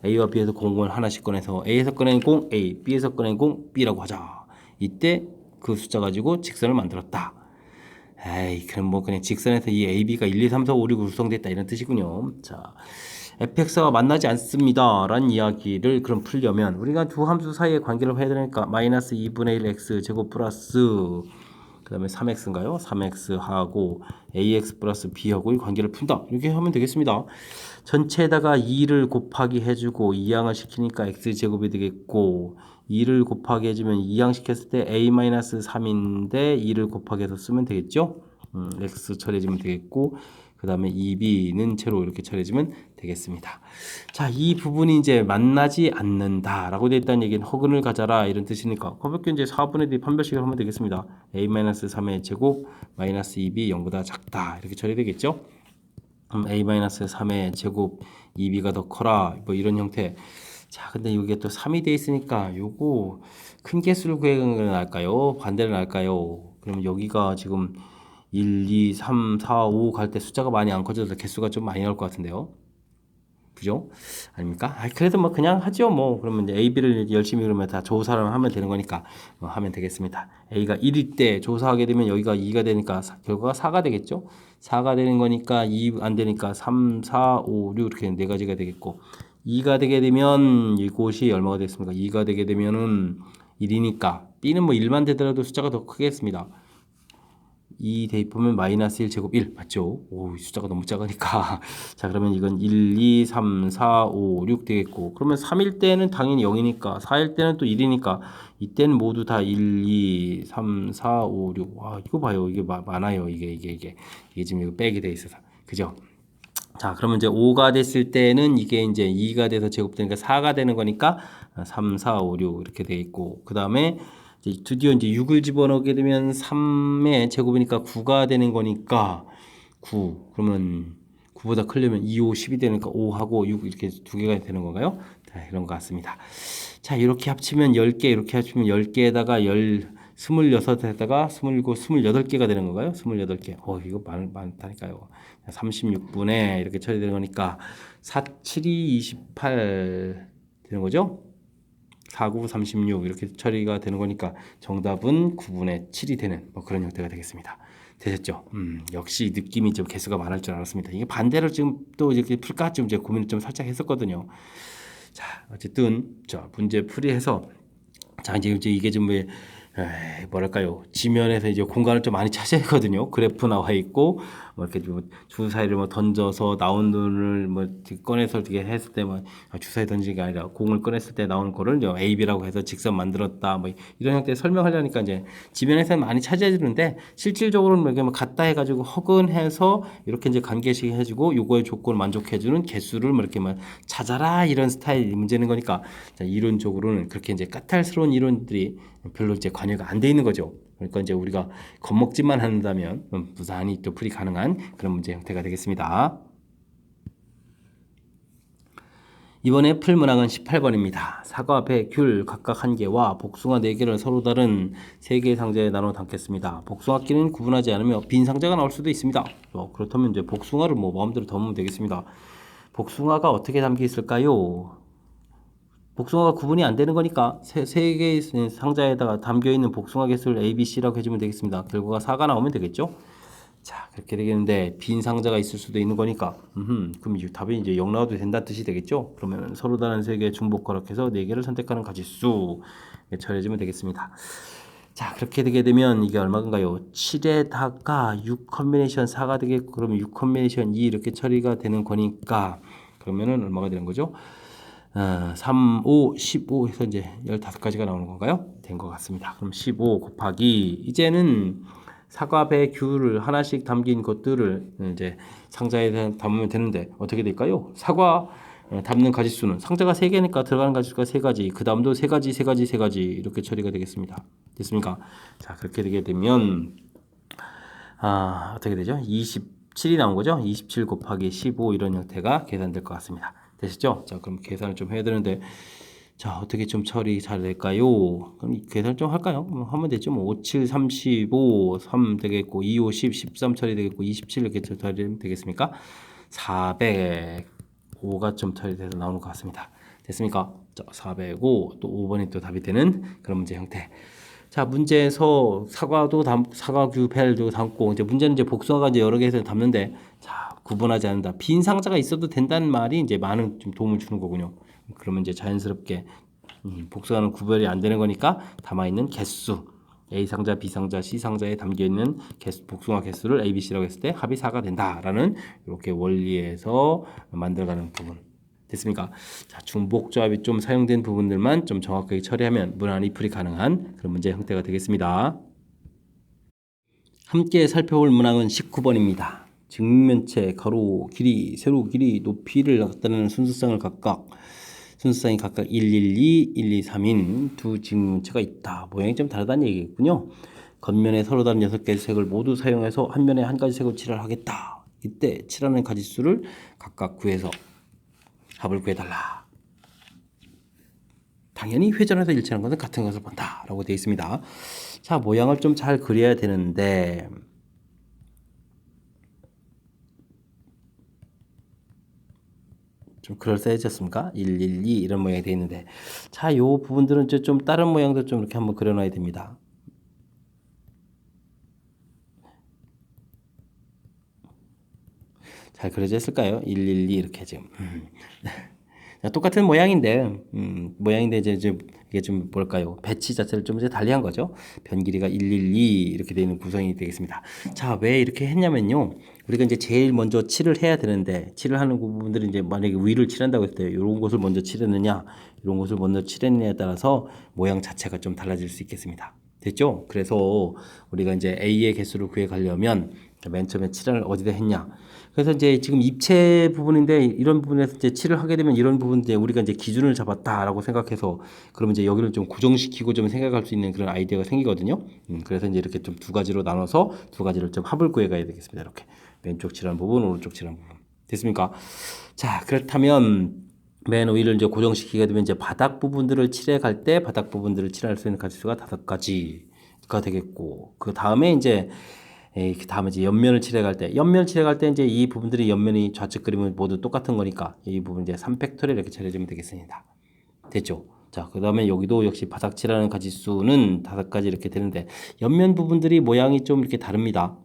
A와 B에서 공을 하나씩 꺼내서 A에서 꺼낸 공 A, B에서 꺼낸 공 B라고 하자. 이때 그 숫자 가지고 직선을 만들었다. 에이, 그럼 뭐 그냥 직선에서 이 A, B가 1, 2, 3, 4, 5, 6으로 구성됐다 이런 뜻이군요. 자, fx와 만나지 않습니다 라는 이야기를 그럼 풀려면 우리가 두 함수 사이의 관계를 해야 되니까 마이너스 2분의 1 x 제곱 플러스 그 다음에 3x인가요? 3x 하고 ax 플러스 b하고의 관계를 푼다 이렇게 하면 되겠습니다. 전체에다가 2를 곱하기 해주고 2항을 시키니까 x제곱이 되겠고 2를 곱하기 해주면 2항 시켰을 때 a-3인데 2를 곱하기 해서 쓰면 되겠죠? x 처리해주면 되겠고 그 다음에 2b는 채로 이렇게 처리해주면 되겠습니다. 자, 이 부분이 이제 만나지 않는다 라고 되어 있다는 얘기는 허근을 가져라 이런 뜻이니까 가볍게 이제 4분의 d 판별식을 하면 되겠습니다. a-3의 제곱 마이너스 2b 0보다 작다 이렇게 처리되겠죠? a-3의 제곱 2b가 더 커라 뭐 이런 형태. 자, 근데 이게 또 3이 돼 있으니까 요거 큰 개수를 구하는 게 나을까요? 반대로 나을까요? 그럼 여기가 지금 1, 2, 3, 4, 5 갈 때 숫자가 많이 안 커져서 개수가 좀 많이 나올 것 같은데요. 그죠? 아닙니까? 그래도 뭐 그냥 하죠. 뭐 그러면 이제 A, B를 열심히 그러면 다 조사를 하면 되는 거니까 뭐 하면 되겠습니다. A가 1일 때 조사하게 되면 여기가 2가 되니까 결과가 4가 되겠죠? 4가 되는 거니까 2 안 되니까 3, 4, 5, 6 이렇게 네 가지가 되겠고 2가 되게 되면 이곳이 얼마가 되겠습니까? 2가 되게 되면은 1이니까 B는 뭐 1만 되더라도 숫자가 더 크겠습니다. 2 대입하면 마이너스 1 제곱 1 맞죠? 오, 숫자가 너무 작으니까 자 그러면 이건 1, 2, 3, 4, 5, 6 되겠고 그러면 3일 때는 당연히 0이니까 4일 때는 또 1이니까 이때는 모두 다 1, 2, 3, 4, 5, 6 와 이거 봐요 이게 많아요 이게 지금 이거 빼게 돼 있어서 그죠? 자 그러면 이제 5가 됐을 때는 이게 이제 2가 돼서 제곱되니까 4가 되는 거니까 3, 4, 5, 6 이렇게 돼 있고 그 다음에 드디어 이제 6을 집어넣게 되면 3의 제곱이니까 9가 되는 거니까 9 그러면 9보다 크려면 2, 5, 10이 되니까 5하고 6 이렇게 두 개가 되는 건가요? 자, 이런 것 같습니다. 자 이렇게 합치면 10개 이렇게 합치면 10개에다가 26에다가 27, 28개가 되는 건가요? 28개. 이거 많다니까요. 36분에 이렇게 처리되는 거니까 4, 7이 28 되는 거죠? 4, 9, 36 이렇게 처리가 되는 거니까 정답은 9분의 7이 되는 뭐 그런 형태가 되겠습니다. 되셨죠? 역시 느낌이 좀 개수가 많을 줄 알았습니다. 이게 반대로 지금 또 이렇게 풀까 좀 이제 고민을 좀 살짝 했었거든요. 자, 어쨌든 자 문제 풀이해서 자 이제 이게 좀 뭐랄까요 지면에서 이제 공간을 좀 많이 차지하거든요. 그래프 나와 있고 뭐 이렇게 좀 주사위를 뭐 던져서 나온 눈을 뭐 꺼내서 이렇게 했을 때 뭐 주사위 던지는 게 아니라 공을 꺼냈을 때 나온 거를 이제 AB라고 해서 직선 만들었다 뭐 이런 형태의 설명하려니까 이제 지면에서는 많이 차지해 주는데 실질적으로는 이렇게 뭐 갖다 해가지고 허근해서 이렇게 이제 관계식 해주고 요거의 조건을 만족해주는 개수를 뭐 이렇게 막 찾아라 이런 스타일 문제는 거니까 자, 이론적으로는 그렇게 이제 까탈스러운 이론들이 별로 이제 관여가 안 돼 있는 거죠. 그러니까 이제 우리가 겁먹지만 한다면 무사히 또 풀이 가능한 그런 문제 형태가 되겠습니다. 이번에 풀 문항은 18번입니다. 사과, 배, 귤 각각 1개와 복숭아 4개를 서로 다른 3개의 상자에 나눠 담겠습니다. 복숭아 끼는 구분하지 않으며 빈 상자가 나올 수도 있습니다. 그렇다면 이제 복숭아를 뭐 마음대로 담으면 되겠습니다. 복숭아가 어떻게 담겨 있을까요? 복숭아가 구분이 안 되는 거니까 세 개의 상자에다가 담겨 있는 복숭아 개수를 A, B, C라고 해주면 되겠습니다. 결과가 4가 나오면 되겠죠? 자, 그렇게 되겠는데 빈 상자가 있을 수도 있는 거니까 그럼 답이 이제 0 나와도 된다는 뜻이 되겠죠? 그러면 서로 다른 3개의 중복 허락해서 4개를 선택하는 가지수 처리해주면 되겠습니다. 자, 그렇게 되게 되면 이게 얼마인가요? 7에다가 6 컨비네이션 4가 되겠고 그러면 6 컨비네이션 2 이렇게 처리가 되는 거니까 그러면은 얼마가 되는 거죠? 3, 5, 15 해서 이제 15가지가 나오는 건가요? 된 것 같습니다. 그럼 15 곱하기 이제는 사과, 배, 귤을 하나씩 담긴 것들을 이제 상자에 담으면 되는데 어떻게 될까요? 사과 담는 가지수는 상자가 3개니까 들어가는 가지수가 3가지 그 다음도 3가지 3가지 3가지 이렇게 처리가 되겠습니다. 됐습니까? 자 그렇게 되게 되면 어떻게 되죠? 27이 나온 거죠? 27 곱하기 15 이런 형태가 계산될 것 같습니다. 되시죠? 자 그럼 계산을 좀 해야 되는데 자, 어떻게 좀 처리 잘 될까요? 그럼 계산 좀 할까요? 하면 되죠. 뭐 5, 7, 35, 3 되겠고, 2, 5, 10, 13 처리되겠고, 27 이렇게 처리되면 되겠습니까? 400, 5가 좀 처리돼서 나오는 것 같습니다. 됐습니까? 자, 405, 또 5번이 또 답이 되는 그런 문제 형태. 자, 문제에서 사과규 벨도 담고, 이제 문제는 이제 복수화가 이제 여러 개에서 담는데, 자, 구분하지 않는다. 빈 상자가 있어도 된다는 말이 이제 많은 좀 도움을 주는 거군요. 그러면 이제 자연스럽게 복수화는 구별이 안 되는 거니까 담아있는 개수, A 상자, B 상자, C 상자에 담겨 있는 복숭아 개수를 A, B, C라고 했을 때 합이 4가 된다라는 이렇게 원리에서 만들어가는 부분. 됐습니까? 자, 중복조합이 좀 사용된 부분들만 좀 정확하게 처리하면 무난히 풀이 가능한 그런 문제 형태가 되겠습니다. 함께 살펴볼 문항은 19번입니다. 직면체, 가로, 길이, 세로, 길이, 높이를 나타내는 순수성이 각각 112, 123인 두 직면체가 있다. 모양이 좀 다르다는 얘기겠군요. 겉면에 서로 다른 6개의 색을 모두 사용해서 한 면에 한 가지 색으로 칠을 하겠다. 이때 칠하는 가지수를 각각 구해서 합을 구해달라. 당연히 회전해서 일치하는 것은 같은 것을 본다 라고 되어 있습니다. 자, 모양을 좀 잘 그려야 되는데 좀 그럴싸해졌습니까? 112 이런 모양이 되어 있는데, 자, 요 부분들은 좀 다른 모양도 좀 이렇게 한번 그려놔야 됩니다. 잘 그려져 있을까요? 112 이렇게 지금. 똑같은 모양인데 이제 이게 좀 뭘까요? 배치 자체를 좀 이제 달리한 거죠. 변 길이가 112 이렇게 되는 구성이 되겠습니다. 자, 왜 이렇게 했냐면요. 우리가 이제 제일 먼저 칠을 해야 되는데, 칠을 하는 부분들이 이제 만약에 위를 칠한다고 했을 때 이런 곳을 먼저 칠했느냐, 이런 곳을 먼저 칠했느냐에 따라서 모양 자체가 좀 달라질 수 있겠습니다. 됐죠? 그래서 우리가 이제 A의 개수를 구해 가려면 맨 처음에 칠을 어디다 했냐? 그래서 이제 지금 입체 부분인데 이런 부분에서 이제 칠을 하게 되면 이런 부분 이제 우리가 이제 기준을 잡았다라고 생각해서 그러면 이제 여기를 좀 고정시키고 좀 생각할 수 있는 그런 아이디어가 생기거든요. 그래서 이제 이렇게 좀 두 가지로 나눠서 두 가지를 좀 합을 구해 가야 되겠습니다. 이렇게 왼쪽 칠한 부분, 오른쪽 칠한 부분. 됐습니까? 자, 그렇다면 맨 위를 이제 고정시키게 되면 이제 바닥 부분들을 칠해 갈 때 바닥 부분들을 칠할 수 있는 가지수가 5가지가 되겠고, 그 다음에 이제 그 다음에 이제 옆면을 칠해갈 때, 옆면 칠해갈 때 이제 이 부분들이 옆면이 좌측 그림은 모두 똑같은 거니까 이 부분 이제 3팩토리얼 이렇게 처리해주면 되겠습니다. 됐죠? 자, 그 다음에 여기도 역시 바닥 칠하는 가지수는 5가지 이렇게 되는데 옆면 부분들이 모양이 좀 이렇게 다릅니다.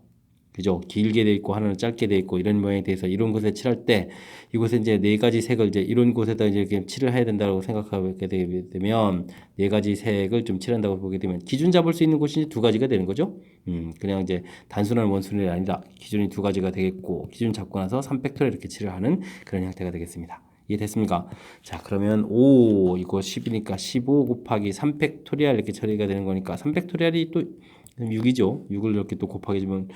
그죠? 길게 돼 있고 하나는 짧게 돼 있고 이런 모양에 대해서 이런 곳에 칠할 때 이곳에 이제 4가지 색을 이제 이런 곳에다 이제 이렇게 칠을 해야 된다고 생각하게 되면 4가지 색을 좀 칠한다고 보게 되면 기준 잡을 수 있는 곳이 2가지가 되는 거죠. 그냥 이제 단순한 원순이 아니라 기준이 2가지가 되겠고 기준 잡고 나서 3팩토리얼 이렇게 칠을 하는 그런 형태가 되겠습니다. 이해됐습니까? 자, 그러면 5 이거 10이니까 15 곱하기 3팩토리얼 이렇게 처리가 되는 거니까 3팩토리얼이 또 6이죠. 6을 이렇게 또 곱하기 주면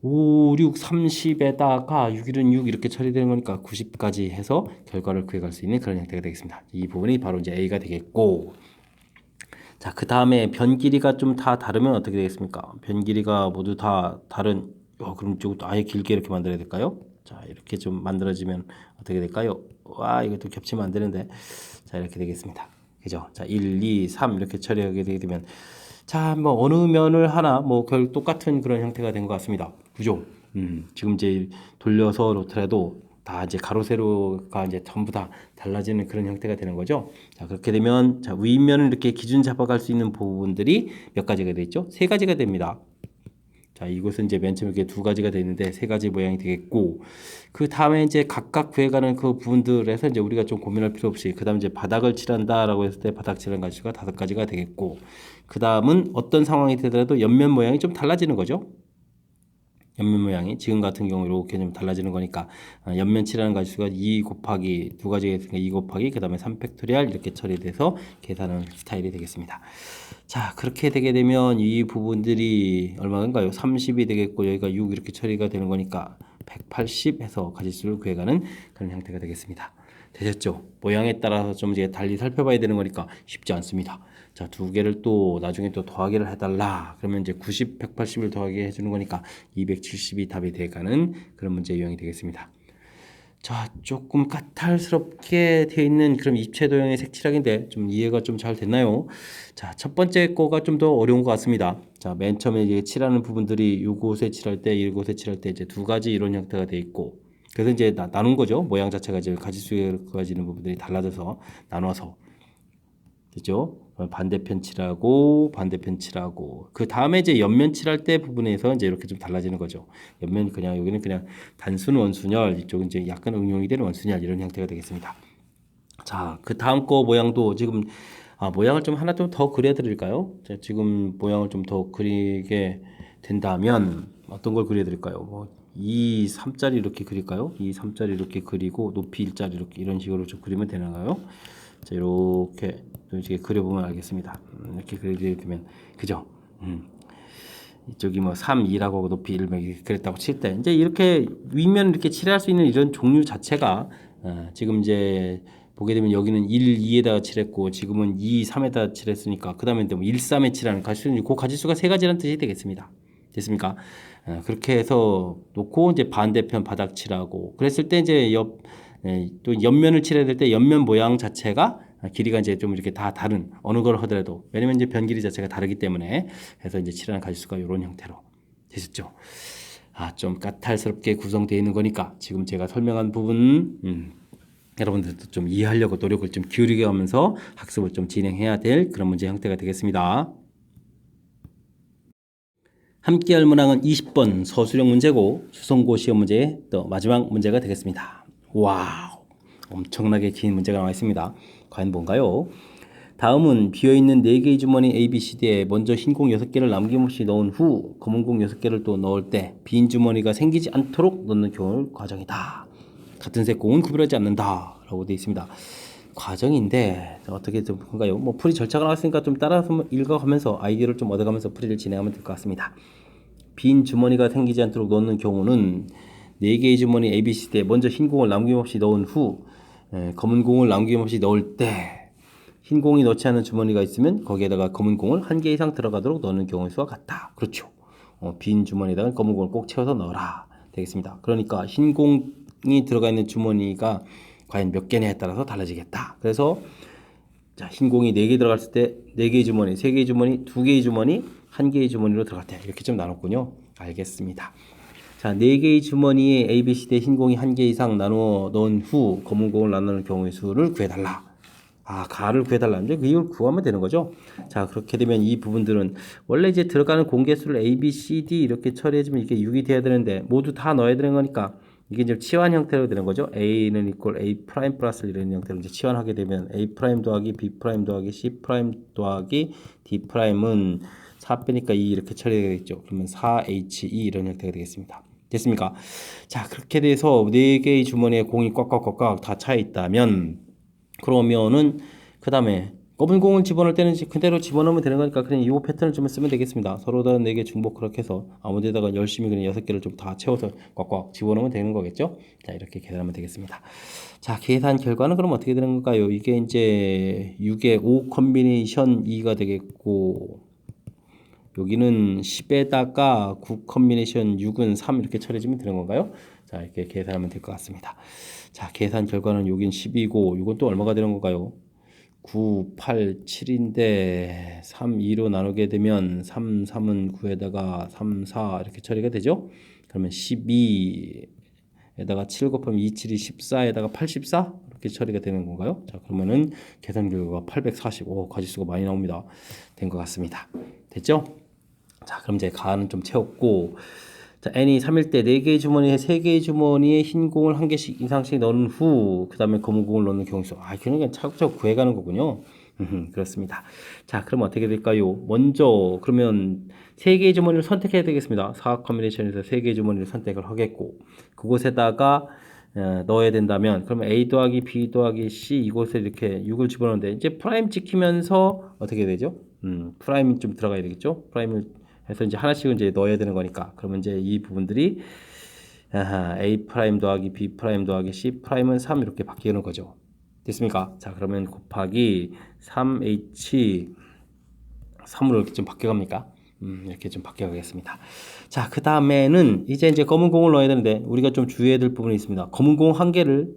5, 6, 30에다가 6, 1은 6 이렇게 처리되는 거니까 90까지 해서 결과를 구해갈 수 있는 그런 형태가 되겠습니다. 이 부분이 바로 이제 A가 되겠고, 자, 그 다음에 변 길이가 좀 다 다르면 어떻게 되겠습니까? 변 길이가 모두 다 다른, 그럼 이것도 아예 길게 이렇게 만들어야 될까요? 자, 이렇게 좀 만들어지면 어떻게 될까요? 와, 이것도 겹치면 안 되는데. 자, 이렇게 되겠습니다. 그죠? 자, 1, 2, 3 이렇게 처리하게 되게 되면, 자, 뭐 어느 면을 하나 뭐 결 똑같은 그런 형태가 된 것 같습니다. 그죠? 지금 이제 돌려서 놓더라도 다 이제 가로 세로가 이제 전부 다 달라지는 그런 형태가 되는 거죠. 자, 그렇게 되면 자, 윗면을 이렇게 기준 잡아갈 수 있는 부분들이 몇 가지가 되어 있죠? 3가지가 됩니다. 자, 이곳은 이제 맨 처음에 이렇게 2가지가 되어 있는데 3가지 모양이 되겠고, 그 다음에 이제 각각 구해가는 그 부분들에서 이제 우리가 좀 고민할 필요 없이 그 다음 이제 바닥을 칠한다라고 했을 때 바닥 칠한 가지가 5가지가 되겠고, 그 다음은 어떤 상황이 되더라도 옆면 모양이 좀 달라지는 거죠. 옆면 모양이 지금 같은 경우 이렇게 좀 달라지는 거니까 옆면 칠하는 가지수가 2 곱하기 2가지가 있으니까 2 곱하기 그 다음에 3팩토리얼 이렇게 처리돼서 계산하는 스타일이 되겠습니다. 자, 그렇게 되게 되면 이 부분들이 얼마인가요? 30이 되겠고 여기가 6 이렇게 처리가 되는 거니까 180 해서 가지수를 구해가는 그런 형태가 되겠습니다. 되셨죠? 모양에 따라서 좀 이제 달리 살펴봐야 되는 거니까 쉽지 않습니다. 자, 2개를 또 나중에 또 더하기를 해달라. 그러면 이제 90, 180을 더하기 해주는 거니까 270이 답이 돼가는 그런 문제 유형이 되겠습니다. 자, 조금 까탈스럽게 되어 있는 그런 입체 도형의 색칠하기인데 좀 이해가 좀 잘 됐나요? 자, 첫 번째 거가 좀 더 어려운 것 같습니다. 자, 맨 처음에 이제 칠하는 부분들이 이곳에 칠할 때, 이곳에 칠할 때 이제 두 가지 이런 형태가 되어 있고, 그래서 이제 나눈 거죠. 모양 자체가 이제 가지수에 그어지는 부분들이 달라져서 나눠서. 그죠? 반대편 칠하고 반대편 칠하고 그 다음에 이제 옆면 칠할 때 부분에서 이제 이렇게 좀 달라지는 거죠. 옆면 그냥 여기는 그냥 단순 원순열, 이쪽은 이제 약간 응용이 되는 원순열 이런 형태가 되겠습니다. 자, 그 다음 거 모양도 지금 모양을 좀 하나 좀 더 그려 드릴까요? 자, 지금 모양을 좀 더 그리게 된다면 어떤 걸 그려 드릴까요? 뭐 2, 3짜리 이렇게 그릴까요? 2, 3짜리 이렇게 그리고 높이 1짜리 이렇게 이런 식으로 좀 그리면 되나요? 자, 이렇게 이렇게 그려보면 알겠습니다. 이렇게 그리면 그죠? 이쪽이 뭐 3, 2라고 높이 1 이렇게 그랬다고 칠 때 이제 이렇게 윗면 이렇게 칠할 수 있는 이런 종류 자체가 지금 이제 보게 되면 여기는 1, 2에다가 칠했고 지금은 2, 3에다 칠했으니까 그 다음에 뭐 1, 3에 칠하는 가지수는 그 가지수가 세 가지라는 뜻이 되겠습니다. 됐습니까? 그렇게 해서 놓고 이제 반대편 바닥 칠하고 그랬을 때 이제 또 옆면을 칠해야 될 때 옆면 모양 자체가 길이가 이제 좀 이렇게 다 다른 어느 걸 하더라도 왜냐면 이제 변 길이 자체가 다르기 때문에 해서 이제 칠하는 가지수가 이런 형태로 되셨죠. 좀 까탈스럽게 구성되어 있는 거니까 지금 제가 설명한 부분 여러분들도 좀 이해하려고 노력을 좀 기울이게 하면서 학습을 좀 진행해야 될 그런 문제 형태가 되겠습니다. 함께할 문항은 20번 서술형 문제고 수성고 시험 문제의 또 마지막 문제가 되겠습니다. 와우, 엄청나게 긴 문제가 나와 있습니다. 과연 뭔가요? 다음은 비어있는 4개의 주머니 ABCD에 먼저 흰 공 6개를 남김없이 넣은 후 검은 공 6개를 또 넣을 때 빈 주머니가 생기지 않도록 넣는 경우 과정이다. 같은 색 공은 구별하지 않는다 라고 되어 있습니다. 과정인데 어떻게 좀 뭔가요? 뭐 풀이 절차가 나왔으니까 좀 따라서 읽어가면서 아이디어를 좀 얻어가면서 풀이를 진행하면 될 것 같습니다. 빈 주머니가 생기지 않도록 넣는 경우는 4개의 주머니 ABCD에 먼저 흰 공을 남김없이 넣은 후 검은 공을 남김없이 넣을 때 흰 공이 넣지 않은 주머니가 있으면 거기에다가 검은 공을 1개 이상 들어가도록 넣는 경우의 수와 같다. 그렇죠. 빈 주머니에다가 검은 공을 꼭 채워서 넣어라 되겠습니다. 그러니까 흰 공이 들어가 있는 주머니가 과연 몇 개냐에 따라서 달라지겠다. 그래서 자, 흰 공이 4개 들어갔을 때 4개의 주머니, 3개의 주머니, 2개의 주머니, 1개의 주머니로 들어갈 때 이렇게 좀 나눴군요. 알겠습니다. 자, 4개의 주머니에 ABCD 흰 공이 1개 이상 나누어 넣은 후 검은 공을 나누는 경우의 수를 구해달라. 가를 구해달라는데 이걸 구하면 되는 거죠. 자, 그렇게 되면 이 부분들은 원래 이제 들어가는 공개수를 A, B, C, D 이렇게 처리해주면 이게 6이 돼야 되는데 모두 다 넣어야 되는 거니까 이게 이제 치환 형태로 되는 거죠. A는 이꼴 A 프라임 플러스 이런 형태로 이제 치환하게 되면 A 프라임 더하기 B 프라임 더하기 C 프라임 더하기 D 프라임은 4 빼니까 2 이렇게 처리되겠죠. 그러면 4HE 이런 형태가 되겠습니다. 됐습니까? 자, 그렇게 돼서 4개의 주머니에 공이 꽉꽉꽉꽉 다 차 있다면 그러면은 그 다음에 검은 공을 집어넣을 때는 그대로 집어넣으면 되는 거니까 그냥 이 패턴을 좀 쓰면 되겠습니다. 서로 다른 4개 중복 그렇게 해서 아무 데다가 열심히 그냥 6개를 좀 다 채워서 꽉꽉 집어넣으면 되는 거겠죠. 자, 이렇게 계산하면 되겠습니다. 자, 계산 결과는 그럼 어떻게 되는 걸까요? 이게 이제 6의 5 컨비네이션 2가 되겠고 여기는 10에다가 9 컨비네이션 6은 3 이렇게 처리해주면 되는 건가요? 자, 이렇게 계산하면 될 것 같습니다. 자, 계산 결과는 여긴 10이고 이건 또 얼마가 되는 건가요? 9, 8, 7인데 3, 2로 나누게 되면 3, 3은 9에다가 3, 4 이렇게 처리가 되죠? 그러면 12에다가 7 곱하면 2, 7이 14에다가 84 이렇게 처리가 되는 건가요? 자, 그러면은 계산 결과가 845 가지수가 많이 나옵니다. 된 것 같습니다. 됐죠? 자, 그럼 이제 가는 좀 채웠고 자, n이 3일 때 4개의 주머니에 3개의 주머니에 흰 공을 1개씩 이상씩 넣은 후 그 다음에 검은 공을 넣는 경우수 그러니까 차곡차곡 구해가는 거군요. 그렇습니다. 자, 그럼 어떻게 될까요? 먼저 그러면 3개의 주머니를 선택해야 되겠습니다. 사각 컨비네이션에서 3개의 주머니를 선택을 하겠고 그곳에다가 넣어야 된다면 그러면 A 더하기 B 더하기 C 이곳에 이렇게 6을 집어넣는데 이제 프라임 찍히면서 어떻게 되죠? 프라임이 좀 들어가야 되겠죠? 프라임을 해서 이제 하나씩은 이제 넣어야 되는 거니까 그러면 이제 이 부분들이 A 프라임 더하기 B 프라임 더하기 C 프라임은 3 이렇게 바뀌는 거죠. 됐습니까? 자, 그러면 곱하기 3H 3으로 이렇게 좀 바뀌어갑니까? 이렇게 좀 바뀌어가겠습니다. 자, 그 다음에는 이제 검은 공을 넣어야 되는데 우리가 좀 주의해야 될 부분이 있습니다. 검은 공 한 개를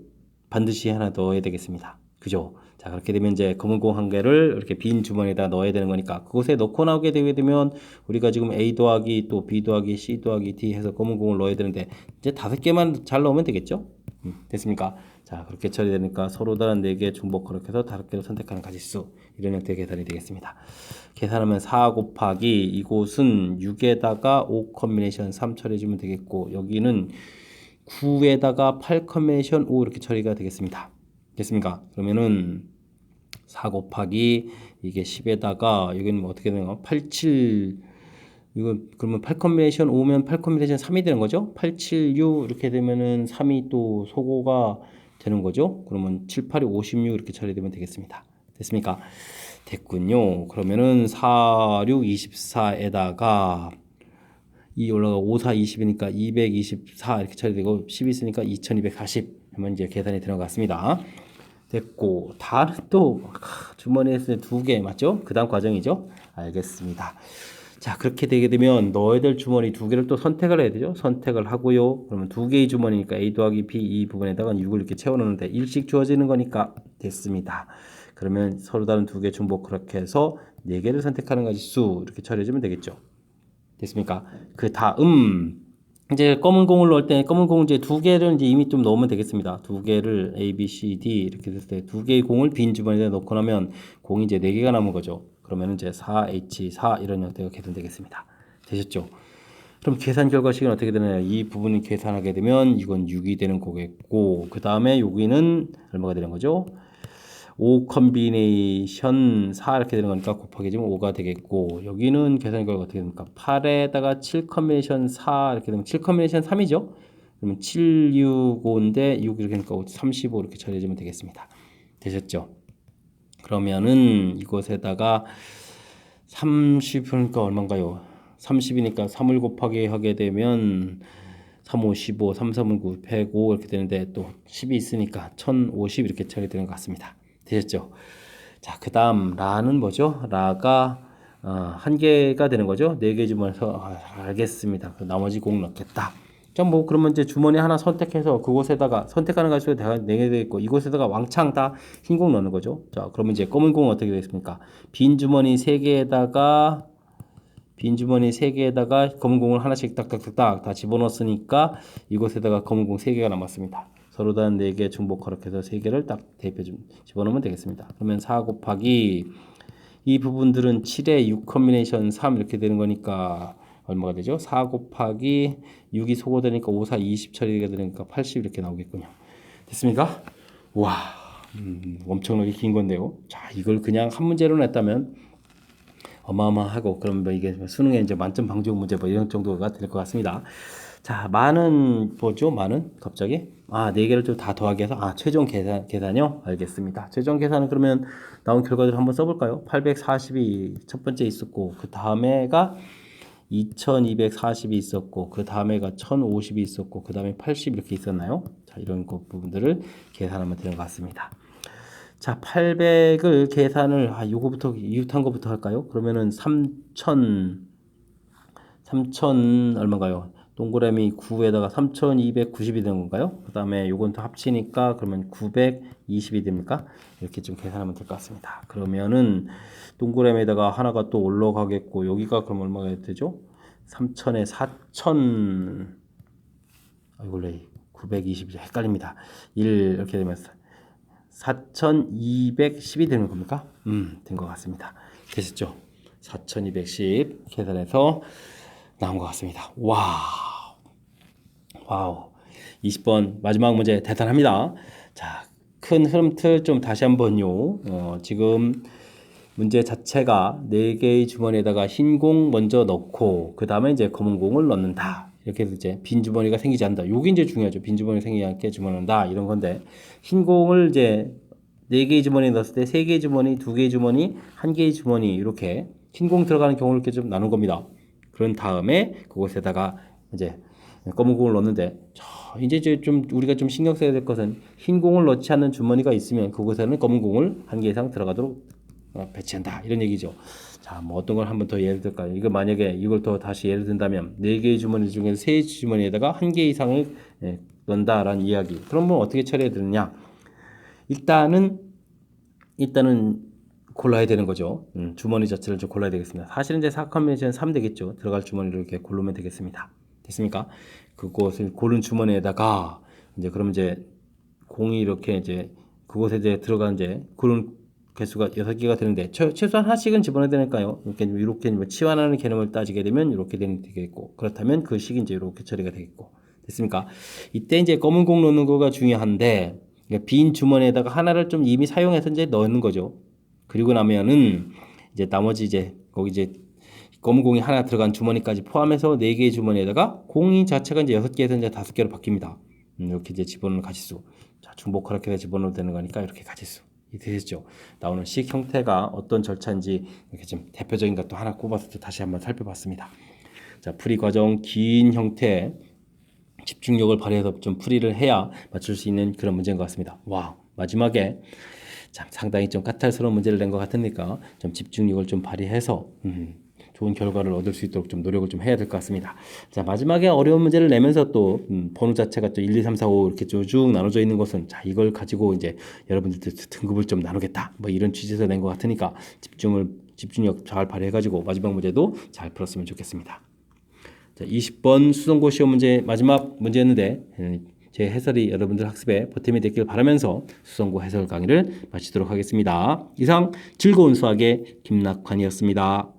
반드시 하나 넣어야 되겠습니다. 그죠? 자, 그렇게 되면 이제 검은 공 한 개를 이렇게 빈 주머니에다 넣어야 되는 거니까 그곳에 넣고 나오게 되게 되면 우리가 지금 A 더하기 또 B 더하기 C 더하기 D 해서 검은 공을 넣어야 되는데 이제 5개만 잘 넣으면 되겠죠? 됐습니까? 자, 그렇게 처리되니까 서로 다른 4개 중복 그렇게 해서 5개를 선택하는 가짓수 이런 형태의 계산이 되겠습니다. 계산하면 4 곱하기 이곳은 6에다가 5 컨비네이션 3 처리해주면 되겠고 여기는 9에다가 8 컨비네이션 5 이렇게 처리가 되겠습니다. 됐습니까? 그러면은 4 곱하기 이게 10에다가 여기는 뭐 어떻게 되는 거? 8, 7 이거 그러면 8 컨비네이션 5면 8 컨비네이션 3이 되는 거죠? 8, 7, 6 이렇게 되면은 3이 또 소거가 되는 거죠? 그러면 7, 8이 56 이렇게 처리되면 되겠습니다. 됐습니까? 됐군요. 그러면은 4, 6, 24에다가 2 올라가 5, 4, 20이니까 224 이렇게 처리되고 10 있으니까 2240 하면 이제 계산이 들어갔습니다. 됐고 다른 또 주머니에 2개 맞죠? 그 다음 과정이죠? 알겠습니다. 자, 그렇게 되게 되면 넣어야 될 주머니 2개를 또 선택을 해야 되죠? 선택을 하고요. 그러면 2개의 주머니니까 A 더하기 B 이 부분에다가 6을 이렇게 채워놓는데 일씩 주어지는 거니까 됐습니다. 그러면 서로 다른 2개 중복 그렇게 해서 4개를 선택하는 가짓수 이렇게 처리해주면 되겠죠. 됐습니까? 그 다음 이제 검은 공을 넣을 때 검은 공 이제 2개를 이제 이미 좀 넣으면 되겠습니다. 2개를 A, B, C, D 이렇게 됐을 때 2개의 공을 빈 주머니에 넣고 나면 공이 이제 4개가 남은 거죠. 그러면 이제 4H 4 이런 형태가 계산되겠습니다. 되셨죠? 그럼 계산 결과식은 어떻게 되나요? 이 부분을 계산하게 되면 이건 6이 되는 거겠고 그 다음에 여기는 얼마가 되는 거죠? 5 컨비네이션 4 이렇게 되는 거니까 곱하기 지금 5가 되겠고 여기는 계산 결과 어떻게 됩니까? 8에다가 7 컨비네이션 4 이렇게 되면 7 컨비네이션 3이죠? 그러면 7, 6, 5인데 6 이렇게 되니까 35 이렇게 처리해주면 되겠습니다. 되셨죠? 그러면은 이곳에다가 30이니까 얼마인가요? 30이니까 3을 곱하기 하게 되면 3, 5, 15, 3, 3은 9, 105 이렇게 되는데 또 10이 있으니까 1050 이렇게 처리되는 것 같습니다. 되셨죠? 자, 그 다음 라는 뭐죠? 라가 한 개가 되는 거죠? 4개 주머니에서 알겠습니다. 나머지 공 넣겠다. 자, 뭐 그러면 이제 주머니 하나 선택해서 그곳에다가 선택하는 가지고 내가 4개 되겠고 이곳에다가 왕창 다 흰 공 넣는 거죠. 자, 그러면 이제 검은 공은 어떻게 되겠습니까? 빈 주머니 3개에다가 검은 공을 하나씩 딱딱딱딱 다 집어넣었으니까 이곳에다가 검은 공 3개가 남았습니다. 서로 다른 4개 중복 그렇게 해서 3개를 딱 대입해 집어넣으면 되겠습니다. 그러면 4 곱하기 이 부분들은 7에 6 컨비네이션 3 이렇게 되는 거니까 얼마가 되죠? 4 곱하기 6이 소거되니까 5, 4, 20 처리가 되니까 80 이렇게 나오겠군요. 됐습니까? 와, 엄청나게 긴 건데요. 자, 이걸 그냥 한 문제로 냈다면 어마어마하고 그럼 뭐 이게 수능에 이제 만점 방지용 문제 뭐 이런 정도가 될 것 같습니다. 자, 많은 뭐죠? 많은 갑자기 4개를 좀 다 더하기 해서 최종 계산이요? 알겠습니다. 최종 계산은 그러면 나온 결과들을 한번 써볼까요? 840이 첫 번째 있었고 그 다음에가 2240이 있었고 그 다음에가 1050이 있었고 그 다음에 80 이렇게 있었나요? 자, 이런 부분들을 계산하면 되는 것 같습니다. 자, 800을 계산을 요거부터 이웃한 거부터 할까요? 그러면은 3000 얼마인가요? 동그라미 9에다가 3290이 되는 건가요? 그 다음에 요건 또 합치니까 그러면 920이 됩니까? 이렇게 좀 계산하면 될 것 같습니다. 그러면은 동그라미에다가 하나가 또 올라가겠고 여기가 그럼 얼마가 되죠? 3000에 4000 원래 920이 헷갈립니다. 1 이렇게 되면 4210이 되는 겁니까? 된 것 같습니다. 되셨죠? 4210 계산해서 나온 것 같습니다. 와우. 20번 마지막 문제 대단합니다. 자, 큰 흐름틀 좀 다시 한번요. 지금 문제 자체가 4개의 주머니에다가 흰 공 먼저 넣고 그 다음에 이제 검은 공을 넣는다. 이렇게 해서 이제 빈 주머니가 생기지 않는다. 요게 이제 중요하죠. 빈 주머니가 생기지 않게 주머니한다. 이런 건데 흰 공을 이제 4개의 주머니에 넣었을 때 3개의 주머니, 2개의 주머니, 1개의 주머니 이렇게 흰 공 들어가는 경우를 이렇게 좀 나눈 겁니다. 그런 다음에 그곳에다가 이제 검은 공을 넣는데 이제 좀 우리가 좀 신경 써야 될 것은 흰 공을 넣지 않는 주머니가 있으면 그곳에는 검은 공을 1개 이상 들어가도록 배치한다 이런 얘기죠. 자, 뭐 어떤 걸 한번 더 예를 들까요? 이거 만약에 이걸 더 다시 예를 든다면 4개의 주머니 중에서 3주머니에다가 1개 이상을 넣는다라는 이야기. 그럼 뭐 어떻게 처리해야 되느냐? 일단은 골라야 되는 거죠. 주머니 자체를 좀 골라야 되겠습니다. 사실은 이제 사커뮤니션 3 되겠죠. 들어갈 주머니를 이렇게 고르면 되겠습니다. 됐습니까? 그곳을 고른 주머니에다가 이제 그럼 이제 공이 이렇게 이제 그곳에 이제 들어간 이제 고른 개수가 6개가 되는데 최소한 하나씩은 집어넣어야 되니까요. 이렇게 치환하는 개념을 따지게 되면 이렇게 되겠고, 그렇다면 그 식이 이제 이렇게 처리가 되겠고. 됐습니까? 이때 이제 검은 공 넣는 거가 중요한데, 빈 주머니에다가 하나를 좀 이미 사용해서 이제 넣는 거죠. 그리고 나면은 이제 나머지 이제 거기 이제 검은 공이 하나 들어간 주머니까지 포함해서 4개의 주머니에다가 공이 자체가 이제 6개에서 이제 5개로 바뀝니다. 이렇게 이제 집어넣는 가지수. 자, 중복 그렇게 집어넣어도 되는 거니까 이렇게 가지수. 이 되겠죠. 나오는 식 형태가 어떤 절차인지 이렇게 좀 대표적인 것도 하나 꼽아서 다시 한번 살펴봤습니다. 자, 풀이 과정 긴 형태 집중력을 발휘해서 좀 풀이를 해야 맞출 수 있는 그런 문제인 것 같습니다. 와, 마지막에 참 상당히 좀 까탈스러운 문제를 낸 것 같으니까 좀 집중력을 좀 발휘해서 좋은 결과를 얻을 수 있도록 좀 노력을 좀 해야 될 것 같습니다. 자, 마지막에 어려운 문제를 내면서 또 번호 자체가 또 1, 2, 3, 4, 5 이렇게 쭉 나눠져 있는 것은 자, 이걸 가지고 이제 여러분들 등급을 좀 나누겠다 뭐 이런 취지에서 낸 것 같으니까 집중력 잘 발휘해가지고 마지막 문제도 잘 풀었으면 좋겠습니다. 자, 20번 수성고 시험 문제 마지막 문제였는데 제 해설이 여러분들 학습에 보탬이 됐길 바라면서 수성고 해설 강의를 마치도록 하겠습니다. 이상 즐거운 수학의 김낙환이었습니다.